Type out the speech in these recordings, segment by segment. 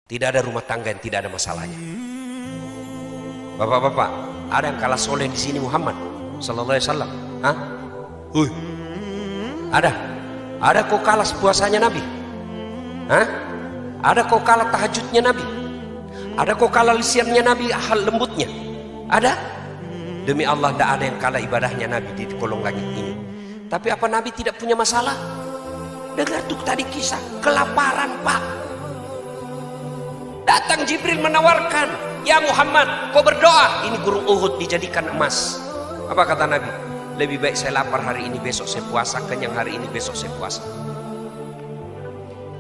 Tidak ada rumah tangga yang tidak ada masalahnya. Bapak-bapak, ada yang kalah soleh di sini Muhammad Sallallahu Alaihi Wasallam? Hah? Ada? Ada kok kalah puasanya Nabi? Hah? Ada kok kalah tahajudnya Nabi? Ada kok kalah lisannya Nabi, hal lembutnya? Ada? Demi Allah, tidak ada yang kalah ibadahnya Nabi di kolong langit ini. Tapi apa Nabi tidak punya masalah? Dengar tuh tadi kisah kelaparan, Pak. Datang Jibril menawarkan, ya Muhammad, kau berdoa. Ini gunung Uhud dijadikan emas. Apa kata Nabi? Lebih baik saya lapar hari ini, besok saya puasa. Kenyang hari ini, besok saya puasa.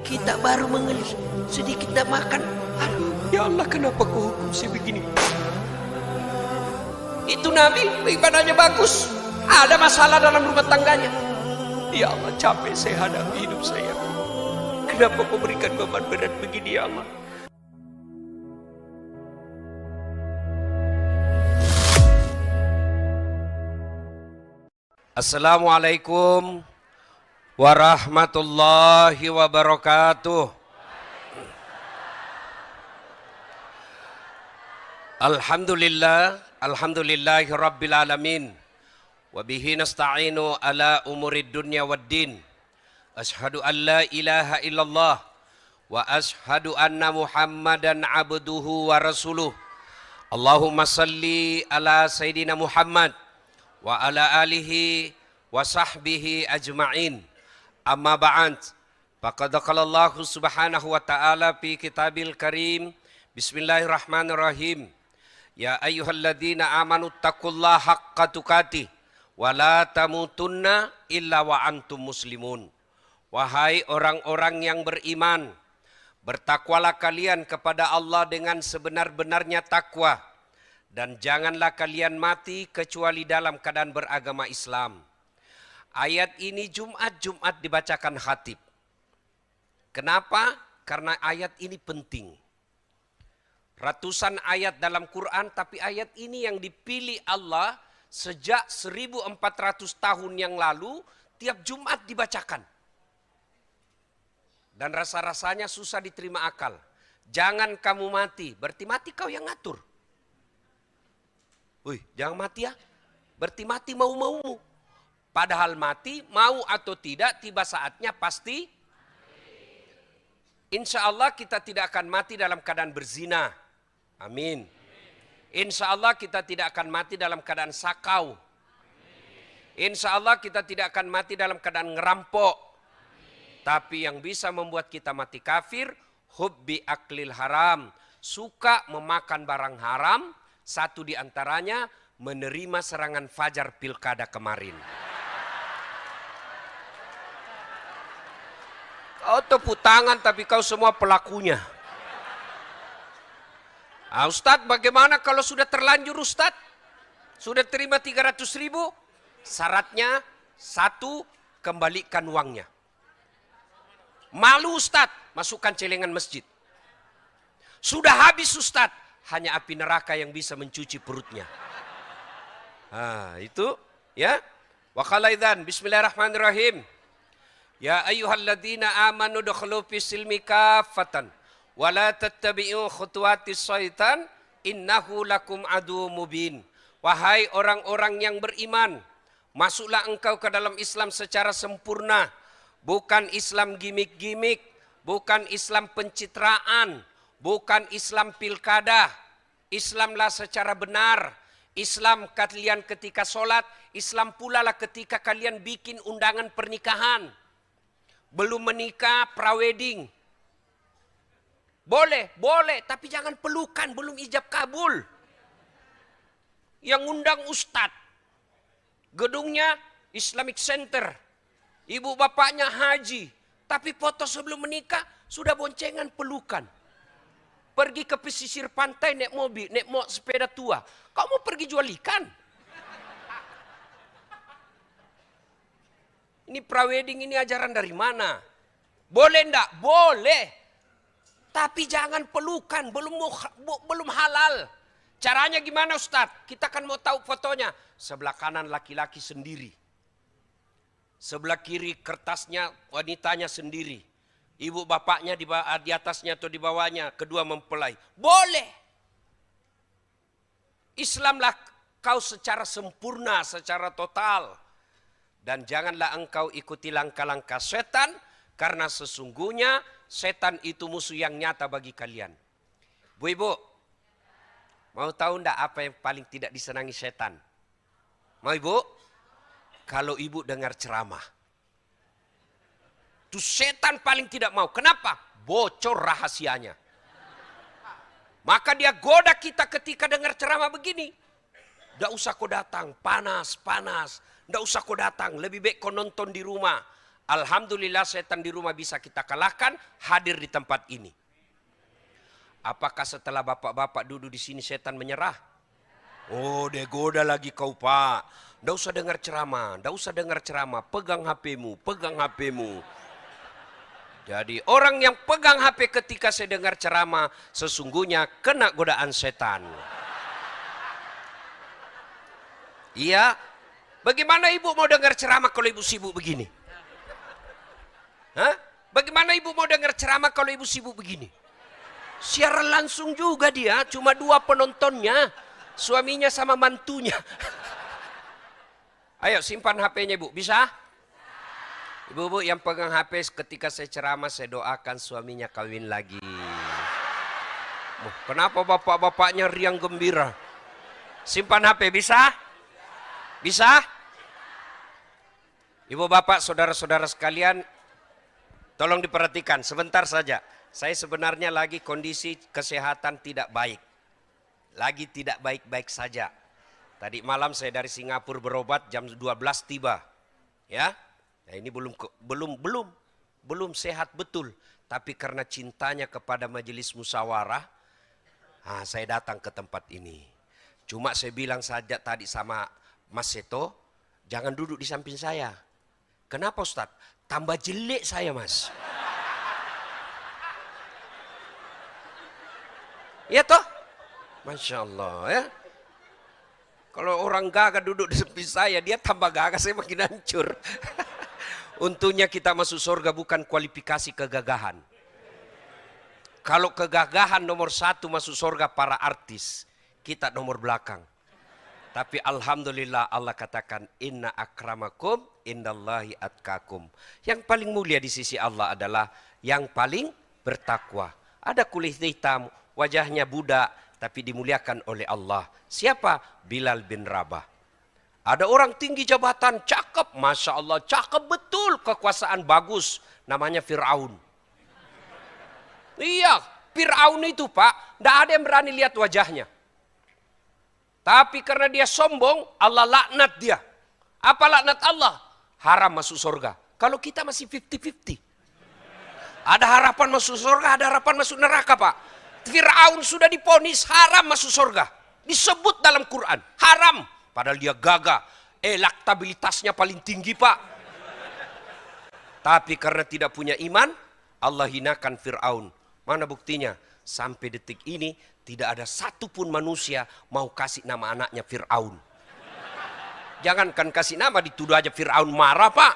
Kita baru mengeluh, sedikit tidak makan. Aduh, ya Allah, kenapa kau hukum saya begini? Itu Nabi, ibadahnya bagus. Ada masalah dalam rumah tangganya. Ya Allah, capek saya hadapi hidup saya. Kenapa kau berikan beban berat begini, ya Allah? Assalamualaikum warahmatullahi wabarakatuh. Alhamdulillahi rabbil alamin. Wabihi nasta'inu ala umurid dunya waddin. Ashhadu an la ilaha illallah wa ashhadu anna Muhammadan abduhu wa rasuluh. Allahumma salli ala Sayyidina Muhammad wa ala alihi wa sahbihi ajma'in. Amma ba'd. Faqad qala Allah subhanahu wa ta'ala fi kitabil karim. Bismillahirrahmanirrahim. Ya ayyuhalladzina amanu taqullaha haqqa tuqatih wa la tamutunna illa wa antum muslimun. Wahai orang-orang yang beriman, bertakwalah kalian kepada Allah dengan sebenar-benarnya takwa. Dan janganlah kalian mati kecuali dalam keadaan beragama Islam. Ayat ini Jumat dibacakan khatib. Kenapa? Karena ayat ini penting. Ratusan ayat dalam Quran, tapi ayat ini yang dipilih Allah sejak 1400 tahun yang lalu, tiap Jumat dibacakan. Dan rasa-rasanya susah diterima akal. Jangan kamu mati, berarti mati kau yang ngatur. Wih, jangan mati ya. Berarti mati mau-maumu. Padahal mati, mau atau tidak, tiba saatnya pasti. Insya Allah kita tidak akan mati dalam keadaan berzina. Amin. Insya Allah kita tidak akan mati dalam keadaan sakau. Insya Allah kita tidak akan mati dalam keadaan ngerampok. Tapi yang bisa membuat kita mati kafir, hubbi aklil haram. Suka memakan barang haram. Satu di antaranya menerima serangan fajar pilkada kemarin. Kau tepuk tangan tapi kau semua pelakunya. Ustadz, bagaimana kalau sudah terlanjur Ustadz? Sudah terima 300.000? Syaratnya satu, kembalikan uangnya. Malu Ustadz, masukkan celengan masjid. Sudah habis Ustadz. Hanya api neraka yang bisa mencuci perutnya. Itu ya. Wa qala idzan bismillahirrahmanirrahim. Ya ayyuhalladzina amanu dukhulu fis silmi kaffatan wa la tattabi'u khutuwatis syaitan innahu lakum adu mubin. Wahai orang-orang yang beriman, masuklah engkau ke dalam Islam secara sempurna, bukan Islam gimik-gimik, bukan Islam pencitraan, bukan Islam pilkada. Islamlah secara benar. Islam kalian ketika sholat. Islam pula lah ketika kalian bikin undangan pernikahan. Belum menikah, prawedding. Boleh, tapi jangan pelukan, belum ijab kabul. Yang undang ustadz. Gedungnya Islamic Center. Ibu bapaknya haji. Tapi foto sebelum menikah sudah boncengan pelukan. Pergi ke pesisir pantai naik mobil, naik sepeda tua. Kau mau pergi jual ikan? Ini prawedding, ini ajaran dari mana? Boleh enggak? Boleh. Tapi jangan pelukan, belum halal. Caranya gimana Ustadz? Kita kan mau tahu fotonya. Sebelah kanan laki-laki sendiri. Sebelah kiri kertasnya wanitanya sendiri. Ibu bapaknya di atasnya atau di bawahnya, kedua mempelai. Boleh. Islamlah kau secara sempurna, secara total. Dan janganlah engkau ikuti langkah-langkah setan, karena sesungguhnya setan itu musuh yang nyata bagi kalian. Bu Ibu, mau tahu enggak apa yang paling tidak disenangi setan? Mau Ibu? Kalau Ibu dengar ceramah. Itu setan paling tidak mau. Kenapa? Bocor rahasianya. Maka dia goda kita ketika dengar ceramah begini. Nggak usah kau datang, panas. Nggak usah kau datang, lebih baik kau nonton di rumah. Alhamdulillah setan di rumah bisa kita kalahkan, hadir di tempat ini. Apakah setelah bapak-bapak duduk di sini setan menyerah? Oh, dia goda lagi kau Pak. Nggak usah dengar ceramah, pegang HP-mu. Jadi orang yang pegang HP ketika saya dengar ceramah, sesungguhnya kena godaan setan. Iya, bagaimana ibu mau dengar ceramah kalau ibu sibuk begini? Hah? Bagaimana ibu mau dengar ceramah kalau ibu sibuk begini? Siaran langsung juga dia, cuma 2 penontonnya, suaminya sama mantunya. Ayo simpan HP-nya ibu, bisa? Ibu-ibu yang pegang HP ketika saya ceramah, saya doakan suaminya kawin lagi. Kenapa bapak-bapaknya riang gembira? Simpan HP, bisa? Bisa? Ibu bapak, saudara-saudara sekalian, tolong diperhatikan sebentar saja. Saya sebenarnya lagi kondisi kesehatan tidak baik. Lagi tidak baik-baik saja. Tadi malam saya dari Singapura berobat, jam 12 tiba. Ya. Nah, ini belum sehat betul, tapi karena cintanya kepada majelis musyawarah, saya datang ke tempat ini. Cuma saya bilang saja tadi sama Mas Seto, jangan duduk di samping saya. Kenapa Ustaz? Tambah jelek saya Mas. Ya toh? Masya Allah ya. Kalau orang gagah duduk di samping saya, dia tambah gagah, saya makin hancur. Untungnya kita masuk surga bukan kualifikasi kegagahan. Kalau kegagahan nomor 1 masuk surga para artis, kita nomor belakang. Tapi alhamdulillah Allah katakan inna akramakum indallahi atqakum. Yang paling mulia di sisi Allah adalah yang paling bertakwa. Ada kulit hitam, wajahnya budak, tapi dimuliakan oleh Allah. Siapa? Bilal bin Rabah. Ada orang tinggi jabatan, cakep, Masya Allah, cakep betul, kekuasaan bagus, namanya Fir'aun. Iya, Fir'aun itu Pak, tidak ada yang berani lihat wajahnya. Tapi karena dia sombong, Allah laknat dia. Apa laknat Allah? Haram masuk surga. Kalau kita masih 50-50. Ada harapan masuk surga, ada harapan masuk neraka Pak. Fir'aun sudah diponis haram masuk surga. Disebut dalam Quran, haram. Padahal dia gagah, elektabilitasnya paling tinggi Pak. Tapi karena tidak punya iman, Allah hinakan Fir'aun. Mana buktinya? Sampai detik ini tidak ada satupun manusia mau kasih nama anaknya Fir'aun. Jangankan kasih nama, dituduh aja Fir'aun marah Pak.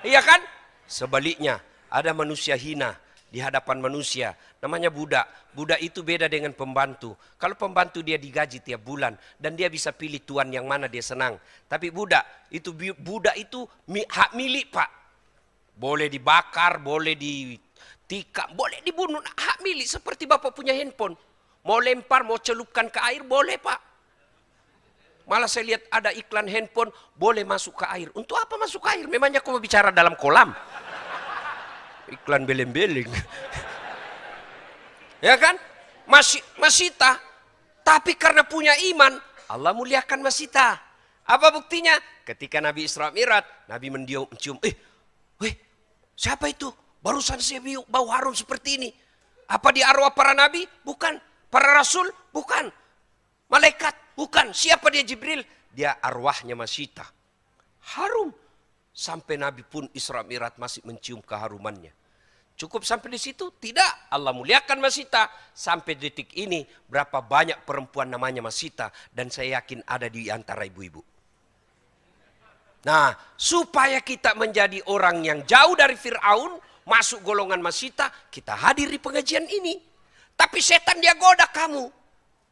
Iya kan? Sebaliknya, ada manusia hina di hadapan manusia, namanya budak. Budak itu beda dengan pembantu. Kalau pembantu dia digaji tiap bulan dan dia bisa pilih tuan yang mana dia senang. Tapi budak itu hak milik Pak. Boleh dibakar, boleh ditikam, boleh dibunuh, hak milik seperti Bapak punya handphone. Mau lempar, mau celupkan ke air boleh Pak. Malah saya lihat ada iklan handphone boleh masuk ke air. Untuk apa masuk ke air? Memangnya kau mau bicara dalam kolam? Iklan beleng-beleng. Ya kan? Masita. Tapi karena punya iman, Allah muliakan Masita. Apa buktinya? Ketika Nabi Isra Mi'raj, Nabi mencium. Siapa itu? Barusan saya bau harum seperti ini. Apa di arwah para nabi? Bukan. Para rasul? Bukan. Malaikat? Bukan. Siapa dia? Jibril? Dia arwahnya Masita. Harum. Sampai Nabi pun Isra Mi'raj masih mencium keharumannya. Cukup sampai di situ? Tidak. Allah muliakan Masita. Sampai detik ini berapa banyak perempuan namanya Masita. Dan saya yakin ada di antara ibu-ibu. Nah, supaya kita menjadi orang yang jauh dari Fir'aun, masuk golongan masita, kita hadir di pengajian ini. Tapi setan dia goda kamu.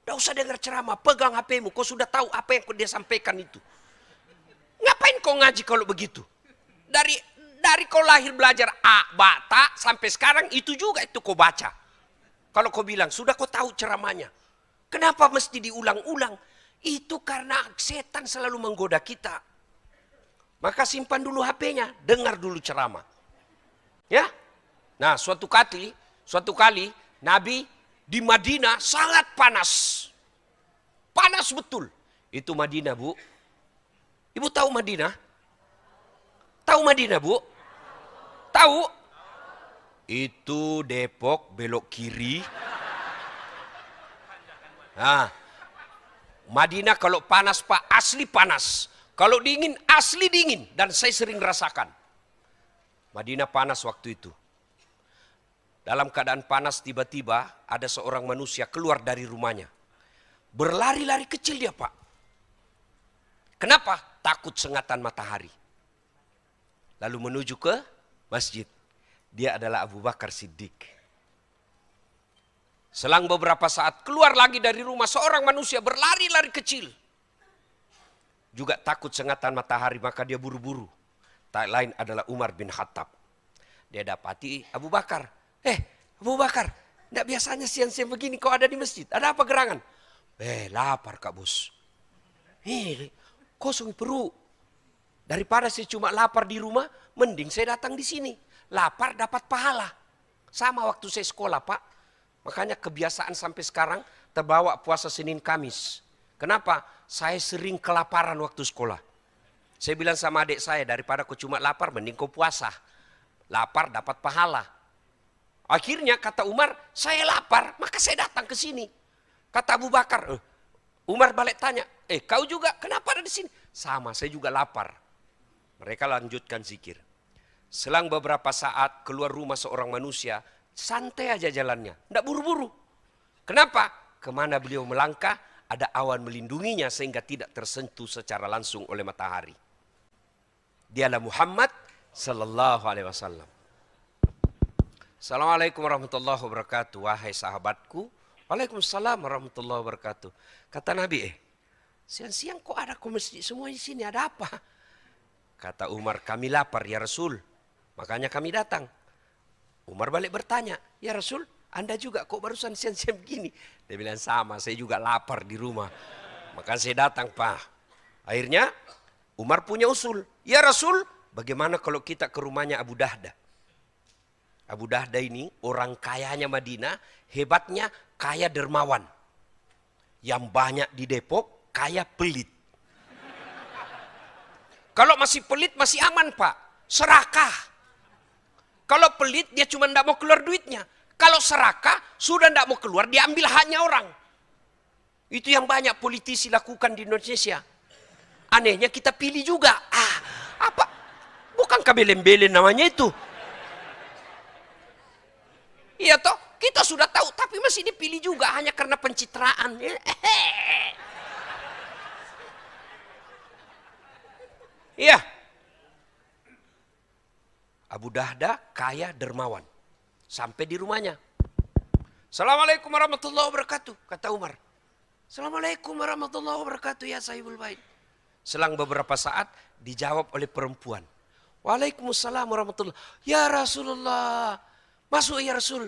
Tidak usah dengar ceramah, pegang HP-mu. Kau sudah tahu apa yang dia sampaikan itu. Ngapain kau ngaji kalau begitu? Dari kau lahir belajar A, Ba, Ta, sampai sekarang itu juga itu kau baca. Kalau kau bilang, sudah kau tahu ceramahnya. Kenapa mesti diulang-ulang? Itu karena setan selalu menggoda kita. Maka simpan dulu HP-nya, dengar dulu ceramah. Ya. Nah, suatu kali Nabi di Madinah sangat panas. Panas betul. Itu Madinah, Bu. Ibu tahu Madinah? Tahu Madinah, Bu? Tahu? Itu Depok belok kiri. Nah, Madinah kalau panas, Pak, asli panas. Kalau dingin, asli dingin. Dan saya sering rasakan. Madinah panas waktu itu. Dalam keadaan panas tiba-tiba ada seorang manusia keluar dari rumahnya. Berlari-lari kecil dia, Pak. Kenapa? Takut sengatan matahari. Lalu menuju ke masjid. Dia adalah Abu Bakar Siddiq. Selang beberapa saat keluar lagi dari rumah seorang manusia berlari-lari kecil. Juga takut sengatan matahari, maka dia buru-buru. Tak lain adalah Umar bin Khattab. Dia dapati Abu Bakar. Abu Bakar, tidak biasanya siang-siang begini kau ada di masjid. Ada apa gerangan? Lapar Kak Bos. Kosong perut. Daripada saya cuma lapar di rumah, mending saya datang di sini. Lapar dapat pahala. Sama waktu saya sekolah, Pak. Makanya kebiasaan sampai sekarang terbawa puasa Senin Kamis. Kenapa? Saya sering kelaparan waktu sekolah. Saya bilang sama adik saya, daripada kau cuma lapar, mending kau puasa. Lapar dapat pahala. Akhirnya kata Umar, saya lapar, maka saya datang ke sini. Kata Abu Bakar, Umar balik tanya, kau juga kenapa ada di sini? Sama, saya juga lapar. Mereka lanjutkan zikir. Selang beberapa saat keluar rumah seorang manusia, santai aja jalannya, tidak buru-buru. Kenapa? Kemana beliau melangkah, ada awan melindunginya sehingga tidak tersentuh secara langsung oleh matahari. Dialah Muhammad sallallahu alaihi wasallam. Assalamualaikum warahmatullahi wabarakatuh. Wahai sahabatku. Waalaikumsalam warahmatullahi wabarakatuh. Kata Nabi, siang-siang kok ada ke masjid semua di sini, ada apa? Kata Umar, kami lapar ya Rasul. Makanya kami datang. Umar balik bertanya, ya Rasul, Anda juga kok barusan siang-siang begini? Dia bilang sama, saya juga lapar di rumah. Maka saya datang, Pak. Akhirnya Umar punya usul. Ya Rasul, bagaimana kalau kita ke rumahnya Abu Dahda? Abu Dahda ini orang kayanya Madinah, hebatnya kaya dermawan. Yang banyak di Depok, kaya pelit. Kalau masih pelit masih aman, Pak. Serakah. Kalau pelit dia cuma tidak mau keluar duitnya. Kalau serakah sudah tidak mau keluar, dia ambil haknya orang. Itu yang banyak politisi lakukan di Indonesia. Anehnya kita pilih juga. Apa? Bukan kabelen-belen namanya itu. Iya toh, kita sudah tahu, tapi masih dipilih juga hanya karena pencitraan. Iya. Abu Dahda kaya dermawan. Sampai di rumahnya. Assalamualaikum warahmatullahi wabarakatuh, kata Umar. Assalamualaikum warahmatullahi wabarakatuh ya sahibul bait. Selang beberapa saat dijawab oleh perempuan. Waalaikumsalam warahmatullahi wabarakatuh. Ya Rasulullah. Masuk ya Rasul.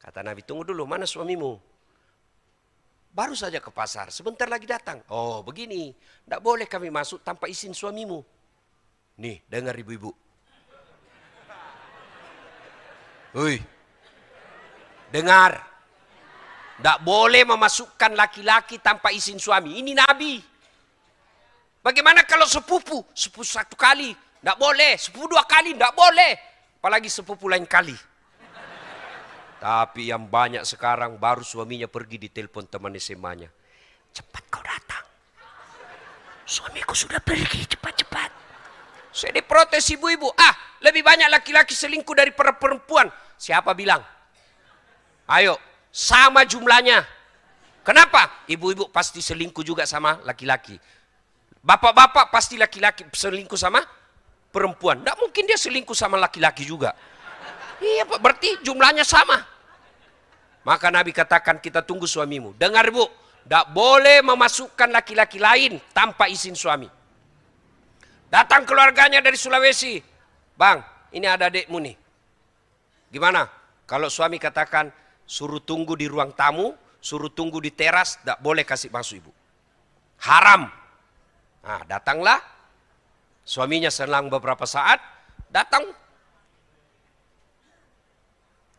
Kata Nabi, tunggu dulu, mana suamimu? Baru saja ke pasar, sebentar lagi datang. Oh begini, tidak boleh kami masuk tanpa izin suamimu. Nih, dengar ibu-ibu. Woi, dengar. Tidak boleh memasukkan laki-laki tanpa izin suami. Ini Nabi. Bagaimana kalau sepupu? Sepupu satu kali, tidak boleh. Sepupu dua kali, tidak boleh. Apalagi sepupu lain kali. Tapi yang banyak sekarang baru suaminya pergi ditelepon teman SMA-nya. Cepat kau datang. Suamiku sudah pergi, cepat-cepat. Saya diprotes ibu-ibu. Lebih banyak laki-laki selingkuh daripada perempuan. Siapa bilang? Ayo, sama jumlahnya. Kenapa? Ibu-ibu pasti selingkuh juga sama laki-laki. Bapak-bapak pasti laki-laki selingkuh sama perempuan. Tidak mungkin dia selingkuh sama laki-laki juga. Iya Pak, berarti jumlahnya sama. Maka Nabi katakan, kita tunggu suamimu. Dengar Bu, tidak boleh memasukkan laki-laki lain tanpa izin suami. Datang keluarganya dari Sulawesi. Bang, ini ada adekmu nih. Gimana? Kalau suami katakan, suruh tunggu di ruang tamu, suruh tunggu di teras, tidak boleh kasih masuk ibu. Haram. Nah, datanglah. Suaminya selang beberapa saat, datang.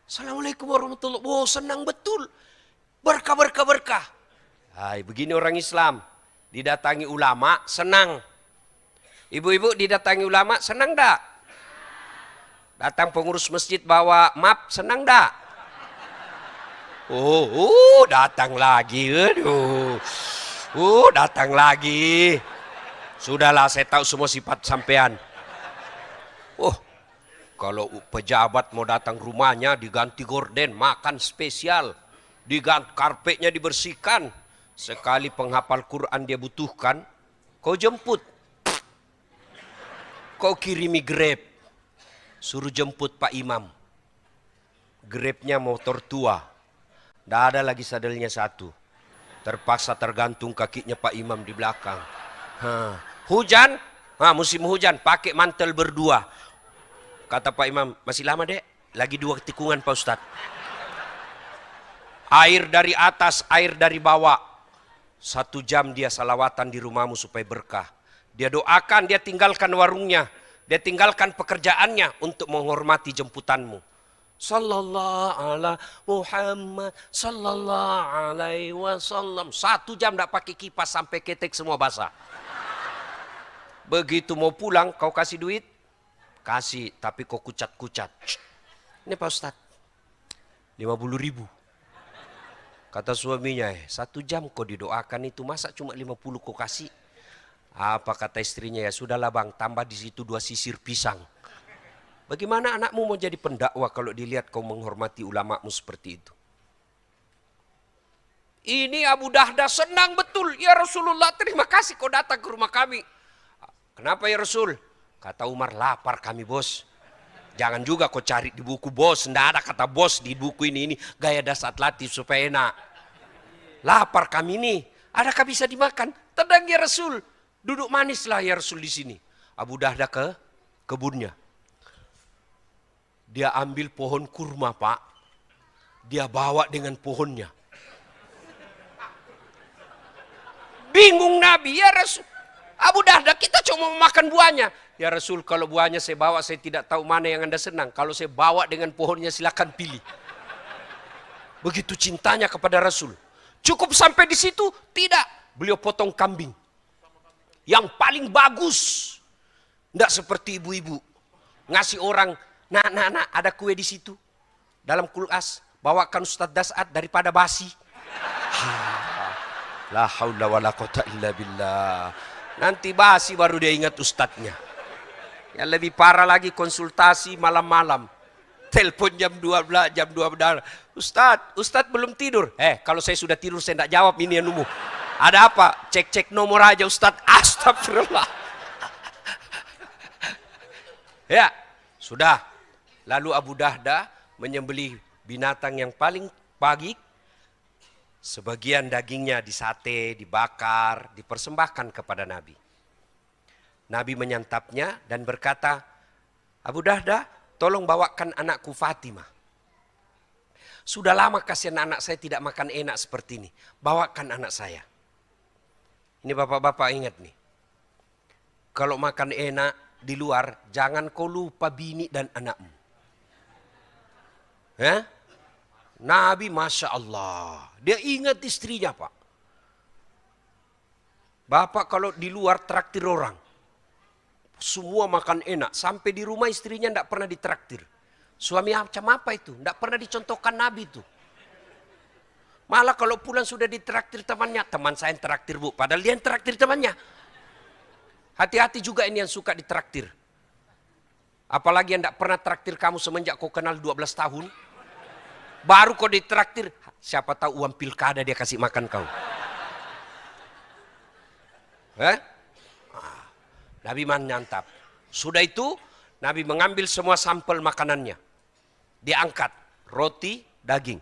Assalamualaikum warahmatullahi wabarakatuh. Oh, senang betul. Berkah, berkah, berkah. Hai, begini orang Islam. Didatangi ulama, senang. Ibu-ibu didatangi ulama, senang tak? Datang pengurus masjid bawa map, senang tak? Datang lagi. Aduh. Datang lagi. Sudahlah, saya tahu semua sifat sampean. Kalau pejabat mau datang rumahnya diganti gorden, makan spesial, diganti karpetnya dibersihkan. Sekali penghafal Quran dia butuhkan, kau jemput. Kau kirimi Grab, suruh jemput Pak Imam. Grabnya motor tua, tidak ada lagi sadelnya satu. Terpaksa tergantung kakinya Pak Imam di belakang. Hujan, musim hujan pakai mantel berdua. Kata Pak Imam, masih lama dek, lagi 2 tikungan Pak Ustadz. Air dari atas, air dari bawah. 1 jam dia salawatan di rumahmu supaya berkah. Dia doakan, dia tinggalkan warungnya. Dia tinggalkan pekerjaannya untuk menghormati jemputanmu. Sallallahu ala Muhammad, sallallahu alaihi wasallam. 1 jam tidak pakai kipas sampai ketek semua basah. Begitu mau pulang, kau kasih duit? Kasih, tapi kok kucat-kucat. Ini Pak Ustadz, 50.000. Kata suaminya, 1 jam kau didoakan itu, masa cuma 50 kau kasih? Apa kata istrinya, ya sudahlah bang, tambah di situ 2 sisir pisang. Bagaimana anakmu mau jadi pendakwa kalau dilihat kau menghormati ulamamu seperti itu? Ini Abu Dahdah senang betul. Ya Rasulullah, terima kasih kau datang ke rumah kami. Kenapa ya Rasul? Kata Umar, lapar kami bos. Jangan juga kau cari di buku bos. Tidak ada kata bos di buku ini. Ini gaya dasar latih supaya enak. Lapar kami ini. Adakah bisa dimakan? Tenang ya Rasul. Duduk manislah ya Rasul di sini. Abu Dahdah ke kebunnya. Dia ambil pohon kurma Pak. Dia bawa dengan pohonnya. Bingung Nabi, ya Rasul. Abu Dahdah, kita cuma makan buahnya. Ya Rasul, kalau buahnya saya bawa, saya tidak tahu mana yang Anda senang. Kalau saya bawa dengan pohonnya, silakan pilih. Begitu cintanya kepada Rasul. Cukup sampai di situ? Tidak. Beliau potong kambing. Yang paling bagus. Tidak seperti ibu-ibu. Ngasih orang, nak, ada kue di situ. Dalam kulkas, bawakan Ustadz Das'ad daripada basi. La haula wa la quwata illa billah. Nanti basi baru dia ingat ustadznya. Yang lebih parah lagi konsultasi malam-malam. Telepon jam 12, jam 12. Ustadz belum tidur. Kalau saya sudah tidur saya tidak jawab ini anumu. Ada apa? Cek nomor aja Ustadz. Astagfirullah. Ya, sudah. Lalu Abu Dahdah menyembelih binatang yang paling pagi. Sebagian dagingnya disate, dibakar, dipersembahkan kepada Nabi. Nabi menyantapnya dan berkata, Abu Dahdah, tolong bawakan anakku Fatimah. Sudah lama kasihan anak saya tidak makan enak seperti ini. Bawakan anak saya. Ini bapak-bapak ingat nih. Kalau makan enak di luar, jangan kau lupa bini dan anakmu. Nabi Masya Allah. Dia ingat istrinya Pak. Bapak kalau di luar traktir orang. Semua makan enak. Sampai di rumah istrinya tidak pernah ditraktir. Suami macam apa itu? Tidak pernah dicontohkan Nabi itu. Malah kalau pulang sudah ditraktir temannya. Teman saya yang traktir Bu. Padahal dia yang traktir temannya. Hati-hati juga ini yang suka ditraktir. Apalagi yang tidak pernah traktir kamu semenjak kau kenal 12 tahun. Baru kau ditraktir, siapa tahu uang pilkada dia kasih makan kau. Nabi menyantap. Sudah itu, Nabi mengambil semua sampel makanannya. diangkat roti, daging.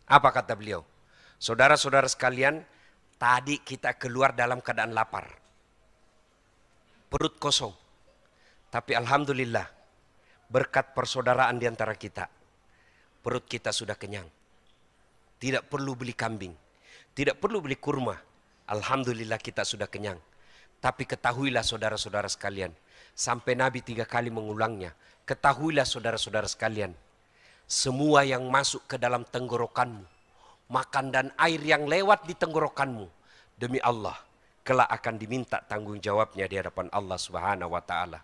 Apa kata beliau? Saudara-saudara sekalian, tadi kita keluar dalam keadaan lapar. Perut kosong. Tapi alhamdulillah, berkat persaudaraan di antara kita, perut kita sudah kenyang. Tidak perlu beli kambing, tidak perlu beli kurma. Alhamdulillah kita sudah kenyang. Tapi ketahuilah saudara-saudara sekalian, sampai Nabi 3 kali mengulangnya. Ketahuilah saudara-saudara sekalian, semua yang masuk ke dalam tenggorokanmu, makan dan air yang lewat di tenggorokanmu, demi Allah, kelak akan diminta tanggung jawabnya di hadapan Allah Subhanahu wa taala.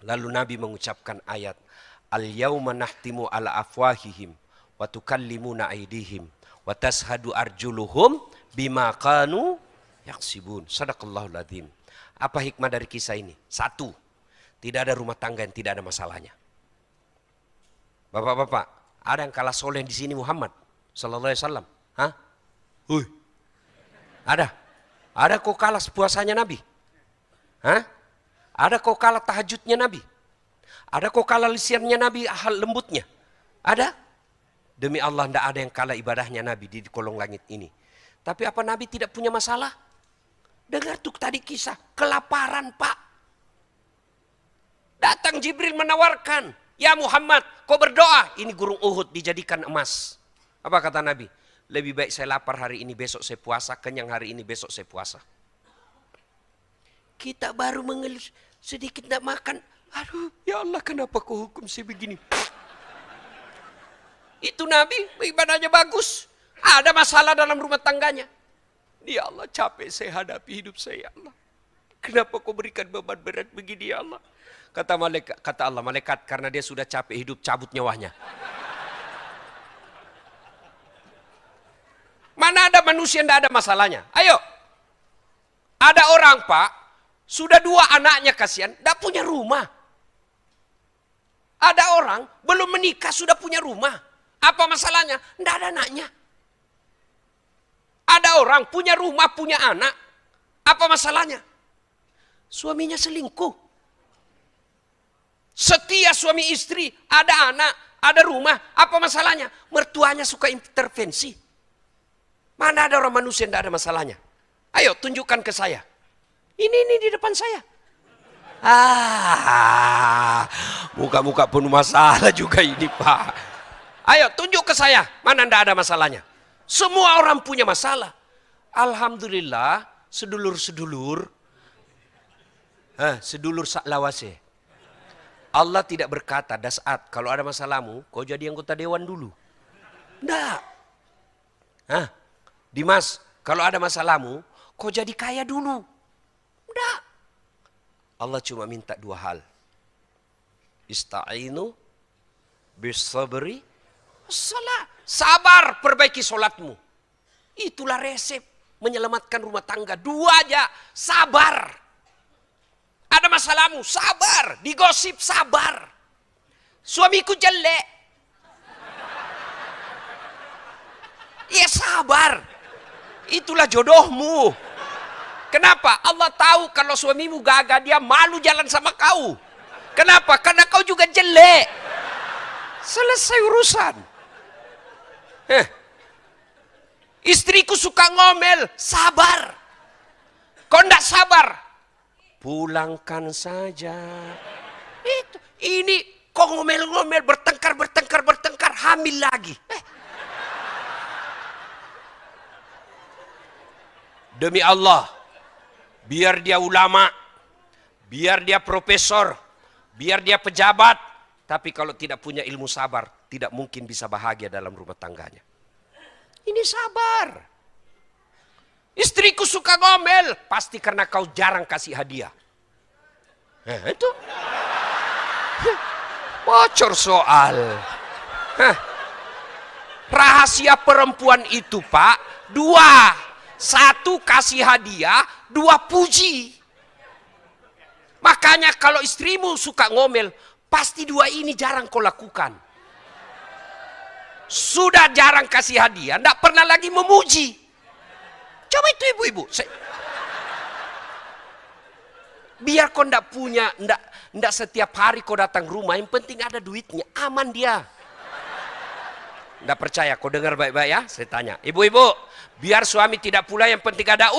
Lalu Nabi mengucapkan ayat, Al-yawma nahtimu ala afwahihim wa tukallimuna aydihim wa tashhadu arjuluhum bima kanu yaksibun. Sadaqallahul adzim. Apa hikmah dari kisah ini? Satu, tidak ada rumah tangga yang tidak ada masalahnya. Bapak-bapak, ada yang kalah soleh di sini Muhammad sallallahu alaihi wasallam? Hah? Ada? Ada kok kalah puasanya Nabi? Hah? Ada kok kalah tahajudnya Nabi? Ada kok kalah lisannya Nabi, hal lembutnya? Ada? Demi Allah tidak ada yang kalah ibadahnya Nabi di kolong langit ini. Tapi apa Nabi tidak punya masalah? Dengar tuh tadi kisah, kelaparan Pak. Datang Jibril menawarkan, ya Muhammad, kau berdoa, ini gunung Uhud dijadikan emas. Apa kata Nabi? Lebih baik saya lapar hari ini, besok saya puasa, kenyang hari ini, besok saya puasa. Kita baru mengeluh, sedikit tidak makan. Aduh, ya Allah kenapa kau hukum saya begini? Itu Nabi, ibadahnya bagus. Ada masalah dalam rumah tangganya. Ya Allah capek saya hadapi hidup saya ya Allah. Kenapa kau berikan beban berat begini ya Allah? Kata Allah, malaikat karena dia sudah capek hidup, cabut nyawanya. Mana ada manusia yang tidak ada masalahnya? Ayo. Ada orang Pak, sudah 2 anaknya kasihan, tidak punya rumah. Ada orang belum menikah sudah punya rumah. Apa masalahnya? Tidak ada anaknya. Ada orang punya rumah, punya anak. Apa masalahnya? Suaminya selingkuh. Setia suami istri, ada anak, ada rumah. Apa masalahnya? Mertuanya suka intervensi. Mana ada orang manusia yang tidak ada masalahnya? Ayo tunjukkan ke saya. Ini di depan saya. Muka-muka penuh masalah juga ini Pak. Ayo tunjuk ke saya, mana tidak ada masalahnya. Semua orang punya masalah. Alhamdulillah, sedulur-sedulur, sedulur saklawase. Allah tidak berkata, Dasat, kalau ada masalahmu, kau jadi anggota dewan dulu. Tidak. Dimas, kalau ada masalahmu, kau jadi kaya dulu. Tidak. Allah cuma minta 2 hal. Ista'inu bisabri salat. Sabar, perbaiki solatmu. Itulah resep menyelamatkan rumah tangga. 2 aja, sabar. Ada masalahmu, sabar. Digosip, sabar. Suamiku jelek. Ya sabar. Itulah jodohmu. Kenapa? Allah tahu kalau suamimu gagal, dia malu jalan sama kau. Kenapa? Karena kau juga jelek. Selesai urusan. Istriku suka ngomel, sabar. Kau tidak sabar, pulangkan saja. Ini kau ngomel-ngomel, bertengkar, hamil lagi. Demi Allah, biar dia ulama, biar dia profesor, biar dia pejabat, tapi kalau tidak punya ilmu sabar, tidak mungkin bisa bahagia dalam rumah tangganya. Ini sabar. Istriku suka ngomel, pasti karena kau jarang kasih hadiah. Itu. Bocor soal. Rahasia perempuan itu Pak, 2. 1 kasih hadiah, 2 puji. Makanya kalau istrimu suka ngomel, pasti 2 ini jarang kau lakukan. Sudah jarang kasih hadiah, tidak pernah lagi memuji. Coba itu ibu-ibu. Biar kau ndak punya, ndak setiap hari kau datang rumah, yang penting ada duitnya, aman dia. Ndak percaya, kau dengar baik-baik ya, saya tanya. Ibu-ibu, biar suami tidak pula, yang penting ada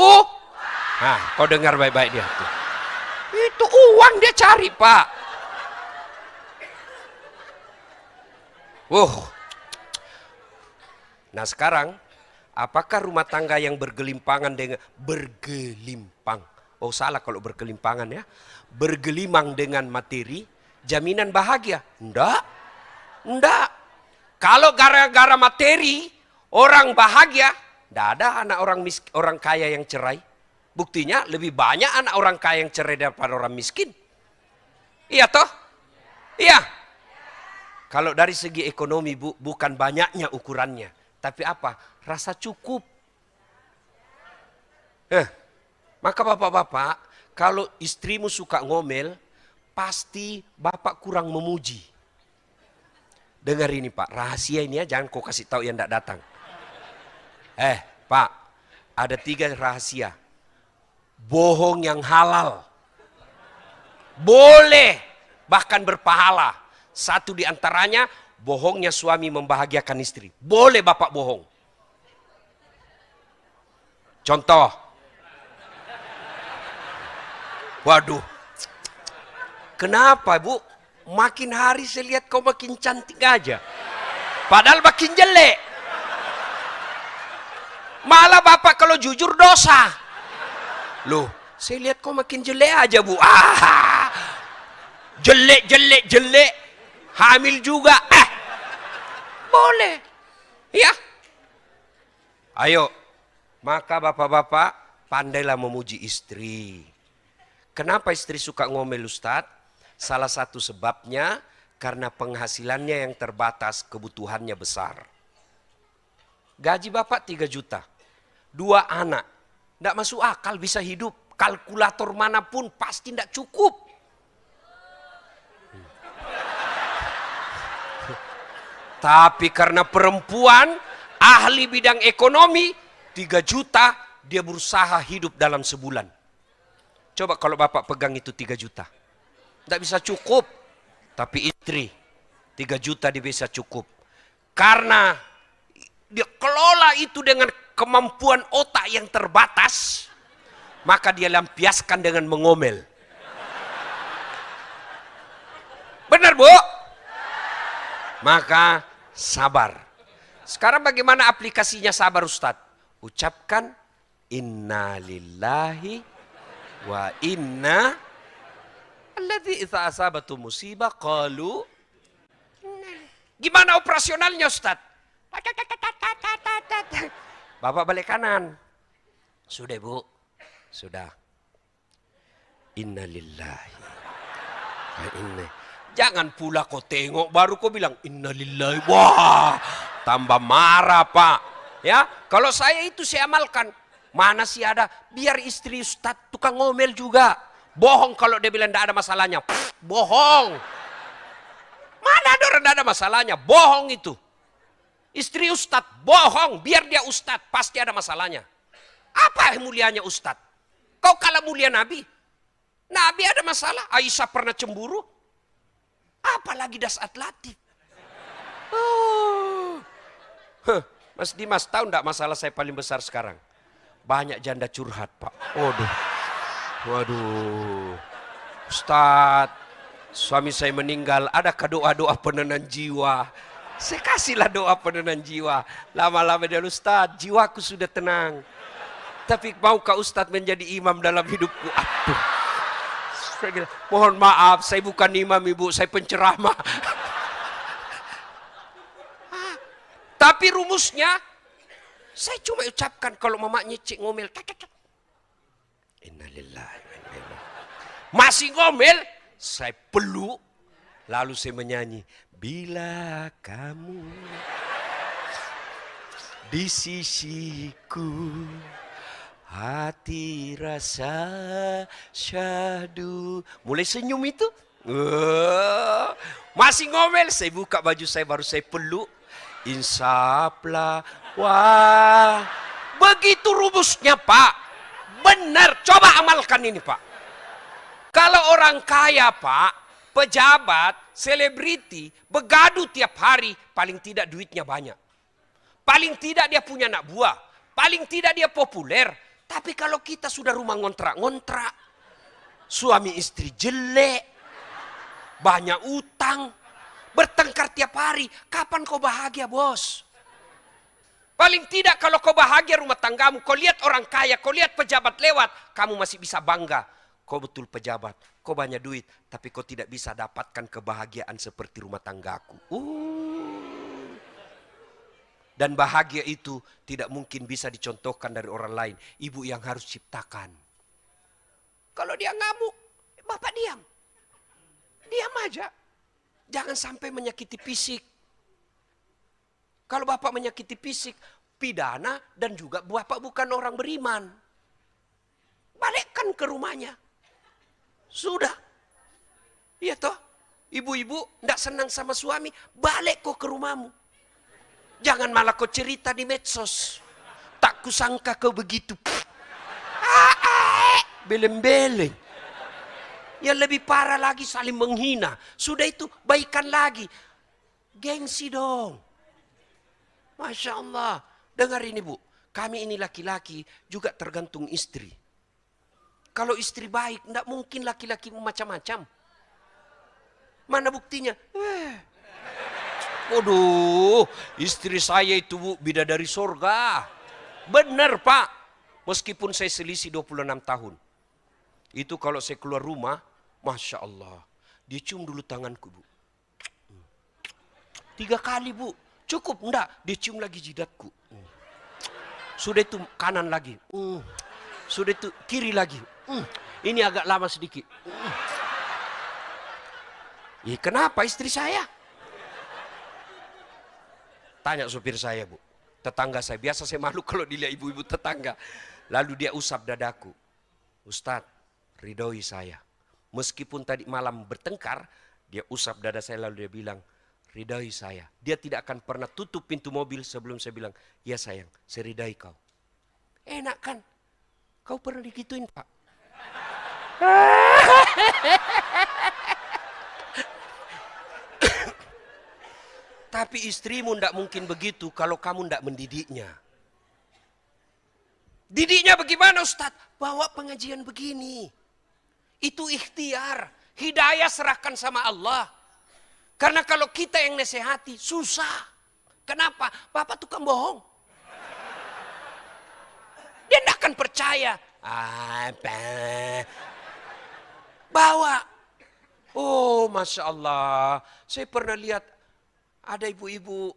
Nah, kau dengar baik-baik dia tuh. Itu uang dia cari, Pak. Nah sekarang, apakah rumah tangga yang bergelimpangan dengan oh salah kalau bergelimpangan ya, bergelimang dengan materi, jaminan bahagia? Enggak. Kalau gara-gara materi orang bahagia, enggak ada anak orang kaya yang cerai. Buktinya lebih banyak anak orang kaya yang cerai daripada orang miskin. Iya toh? Iya. Kalau dari segi ekonomi bukan banyaknya ukurannya, tapi apa? Rasa cukup. Maka bapak-bapak, kalau istrimu suka ngomel, pasti bapak kurang memuji. Dengar ini Pak, rahasia ini ya, jangan kau kasih tahu yang tidak datang. Pak, ada 3 rahasia. Bohong yang halal. Boleh, bahkan berpahala. Satu di antaranya, bohongnya suami membahagiakan istri. Boleh bapak bohong. Contoh. Waduh. Kenapa Bu? Makin hari saya lihat kau makin cantik aja. Padahal makin jelek. Malah bapak kalau jujur dosa. Loh, saya lihat kau makin jelek aja Bu. Jelek. Hamil juga. Boleh. Ya. Ayo. Maka bapak-bapak pandailah memuji istri. Kenapa istri suka ngomel Ustadz? Salah satu sebabnya karena penghasilannya yang terbatas, kebutuhannya besar. Gaji bapak 3 juta. 2 anak. Tidak masuk akal bisa hidup. Kalkulator manapun pasti tidak cukup. Tapi karena perempuan ahli bidang ekonomi, 3 juta dia berusaha hidup dalam sebulan. Coba kalau bapak pegang itu 3 juta. Tidak bisa cukup. Tapi istri 3 juta dia bisa cukup. Karena dia kelola itu dengan kemampuan otak yang terbatas. Maka dia lampiaskan dengan mengomel. Benar Bu? Maka sabar. Sekarang bagaimana aplikasinya sabar Ustadz? Ucapkan inna lillahi wa inna alladzi idza asabatu musibah qalu. Gimana operasionalnya Ustadz? Bapak balik kanan. Sudah Bu. Sudah. Inna lillahi wa inna. Jangan pula kau tengok baru kau bilang innalillahi. Wah, tambah marah Pak. Ya, kalau saya itu saya amalkan. Mana sih ada, biar istri Ustadz tukang ngomel juga. Bohong kalau dia bilang tidak ada masalahnya. Bohong. Mana ada orang tidak ada masalahnya. Bohong itu. Istri Ustadz bohong, biar dia Ustadz pasti ada masalahnya. Apa mulianya Ustadz? Kau kalah mulia Nabi. Nabi ada masalah, Aisyah pernah cemburu. Apalagi Dasat Latif. Mas Dimas tahu enggak masalah saya paling besar sekarang? Banyak janda curhat Pak. Waduh. Ustadz, suami saya meninggal, adakah doa-doa penenang jiwa? Saya kasihlah doa penenang jiwa. Lama-lama dia, Ustadz, jiwaku sudah tenang. Tapi maukah Ustadz menjadi imam dalam hidupku? Aduh. Mohon maaf, saya bukan imam Ibu, saya penceramah. Tapi rumusnya, saya cuma ucapkan kalau mamanya cik ngomel. Innalillahi wa inna ilaihi. Masih ngomel, saya peluk. Lalu saya menyanyi. Bila kamu di sisiku, hati rasa syahdu. Mulai senyum itu. Masih ngomel. Saya buka baju saya, baru saya peluk. Insaplah. Wah. Begitu rumusnya Pak. Benar. Coba amalkan ini Pak. Kalau orang kaya Pak, pejabat, selebriti, begaduh tiap hari, paling tidak duitnya banyak. Paling tidak dia punya anak buah. Paling tidak dia populer. Tapi kalau kita sudah rumah ngontrak-ngontrak, suami istri jelek, banyak utang, bertengkar tiap hari, kapan kau bahagia bos? Paling tidak kalau kau bahagia rumah tanggamu, kau lihat orang kaya, kau lihat pejabat lewat, kamu masih bisa bangga. Kau betul pejabat, kau banyak duit, tapi kau tidak bisa dapatkan kebahagiaan seperti rumah tanggaku. Dan bahagia itu tidak mungkin bisa dicontohkan dari orang lain. Ibu yang harus ciptakan. Kalau dia ngamuk, bapak diam. Diam aja. Jangan sampai menyakiti fisik. Kalau bapak menyakiti fisik, pidana dan juga bapak bukan orang beriman. Balikkan ke rumahnya. Sudah. Iya toh? Ibu-ibu tidak senang sama suami, balik kok ke rumahmu. Jangan malah kau cerita di medsos. Tak kusangka kau begitu. Beleng-beleng. Yang lebih parah lagi saling menghina. Sudah itu baikan lagi. Gengsi dong. Masya Allah. Dengar ini Bu. Kami ini laki-laki juga tergantung istri. Kalau istri baik, tidak mungkin laki-laki macam-macam. Mana buktinya? Waduh, istri saya itu Bu, bidadari sorga. Benar Pak. Meskipun saya selisih 26 tahun. Itu kalau saya keluar rumah, Masya Allah. Dia cium dulu tanganku Bu. 3 kali Bu. Cukup enggak? Dia cium lagi jidatku. Sudah itu kanan lagi. Sudah itu kiri lagi. Ini agak lama sedikit. Kenapa istri saya? Tanya supir saya Bu. Tetangga saya. Biasa saya malu kalau dilihat ibu-ibu tetangga. Lalu dia usap dadaku. Ustadz, ridhoi saya. Meskipun tadi malam bertengkar, dia usap dada saya lalu dia bilang, ridhai saya. Dia tidak akan pernah tutup pintu mobil sebelum saya bilang, ya sayang, saya ridhai kau. Enak kan? Kau pernah digituin Pak? Tapi istrimu tidak mungkin begitu kalau kamu tidak mendidiknya. Didiknya bagaimana Ustadz? Bawa pengajian begini. Itu ikhtiar. Hidayah serahkan sama Allah. Karena kalau kita yang nasihati, susah. Kenapa? Bapak tukang bohong. Dia tidak akan percaya. Bawa. Oh Masya Allah. Saya pernah lihat ada ibu-ibu,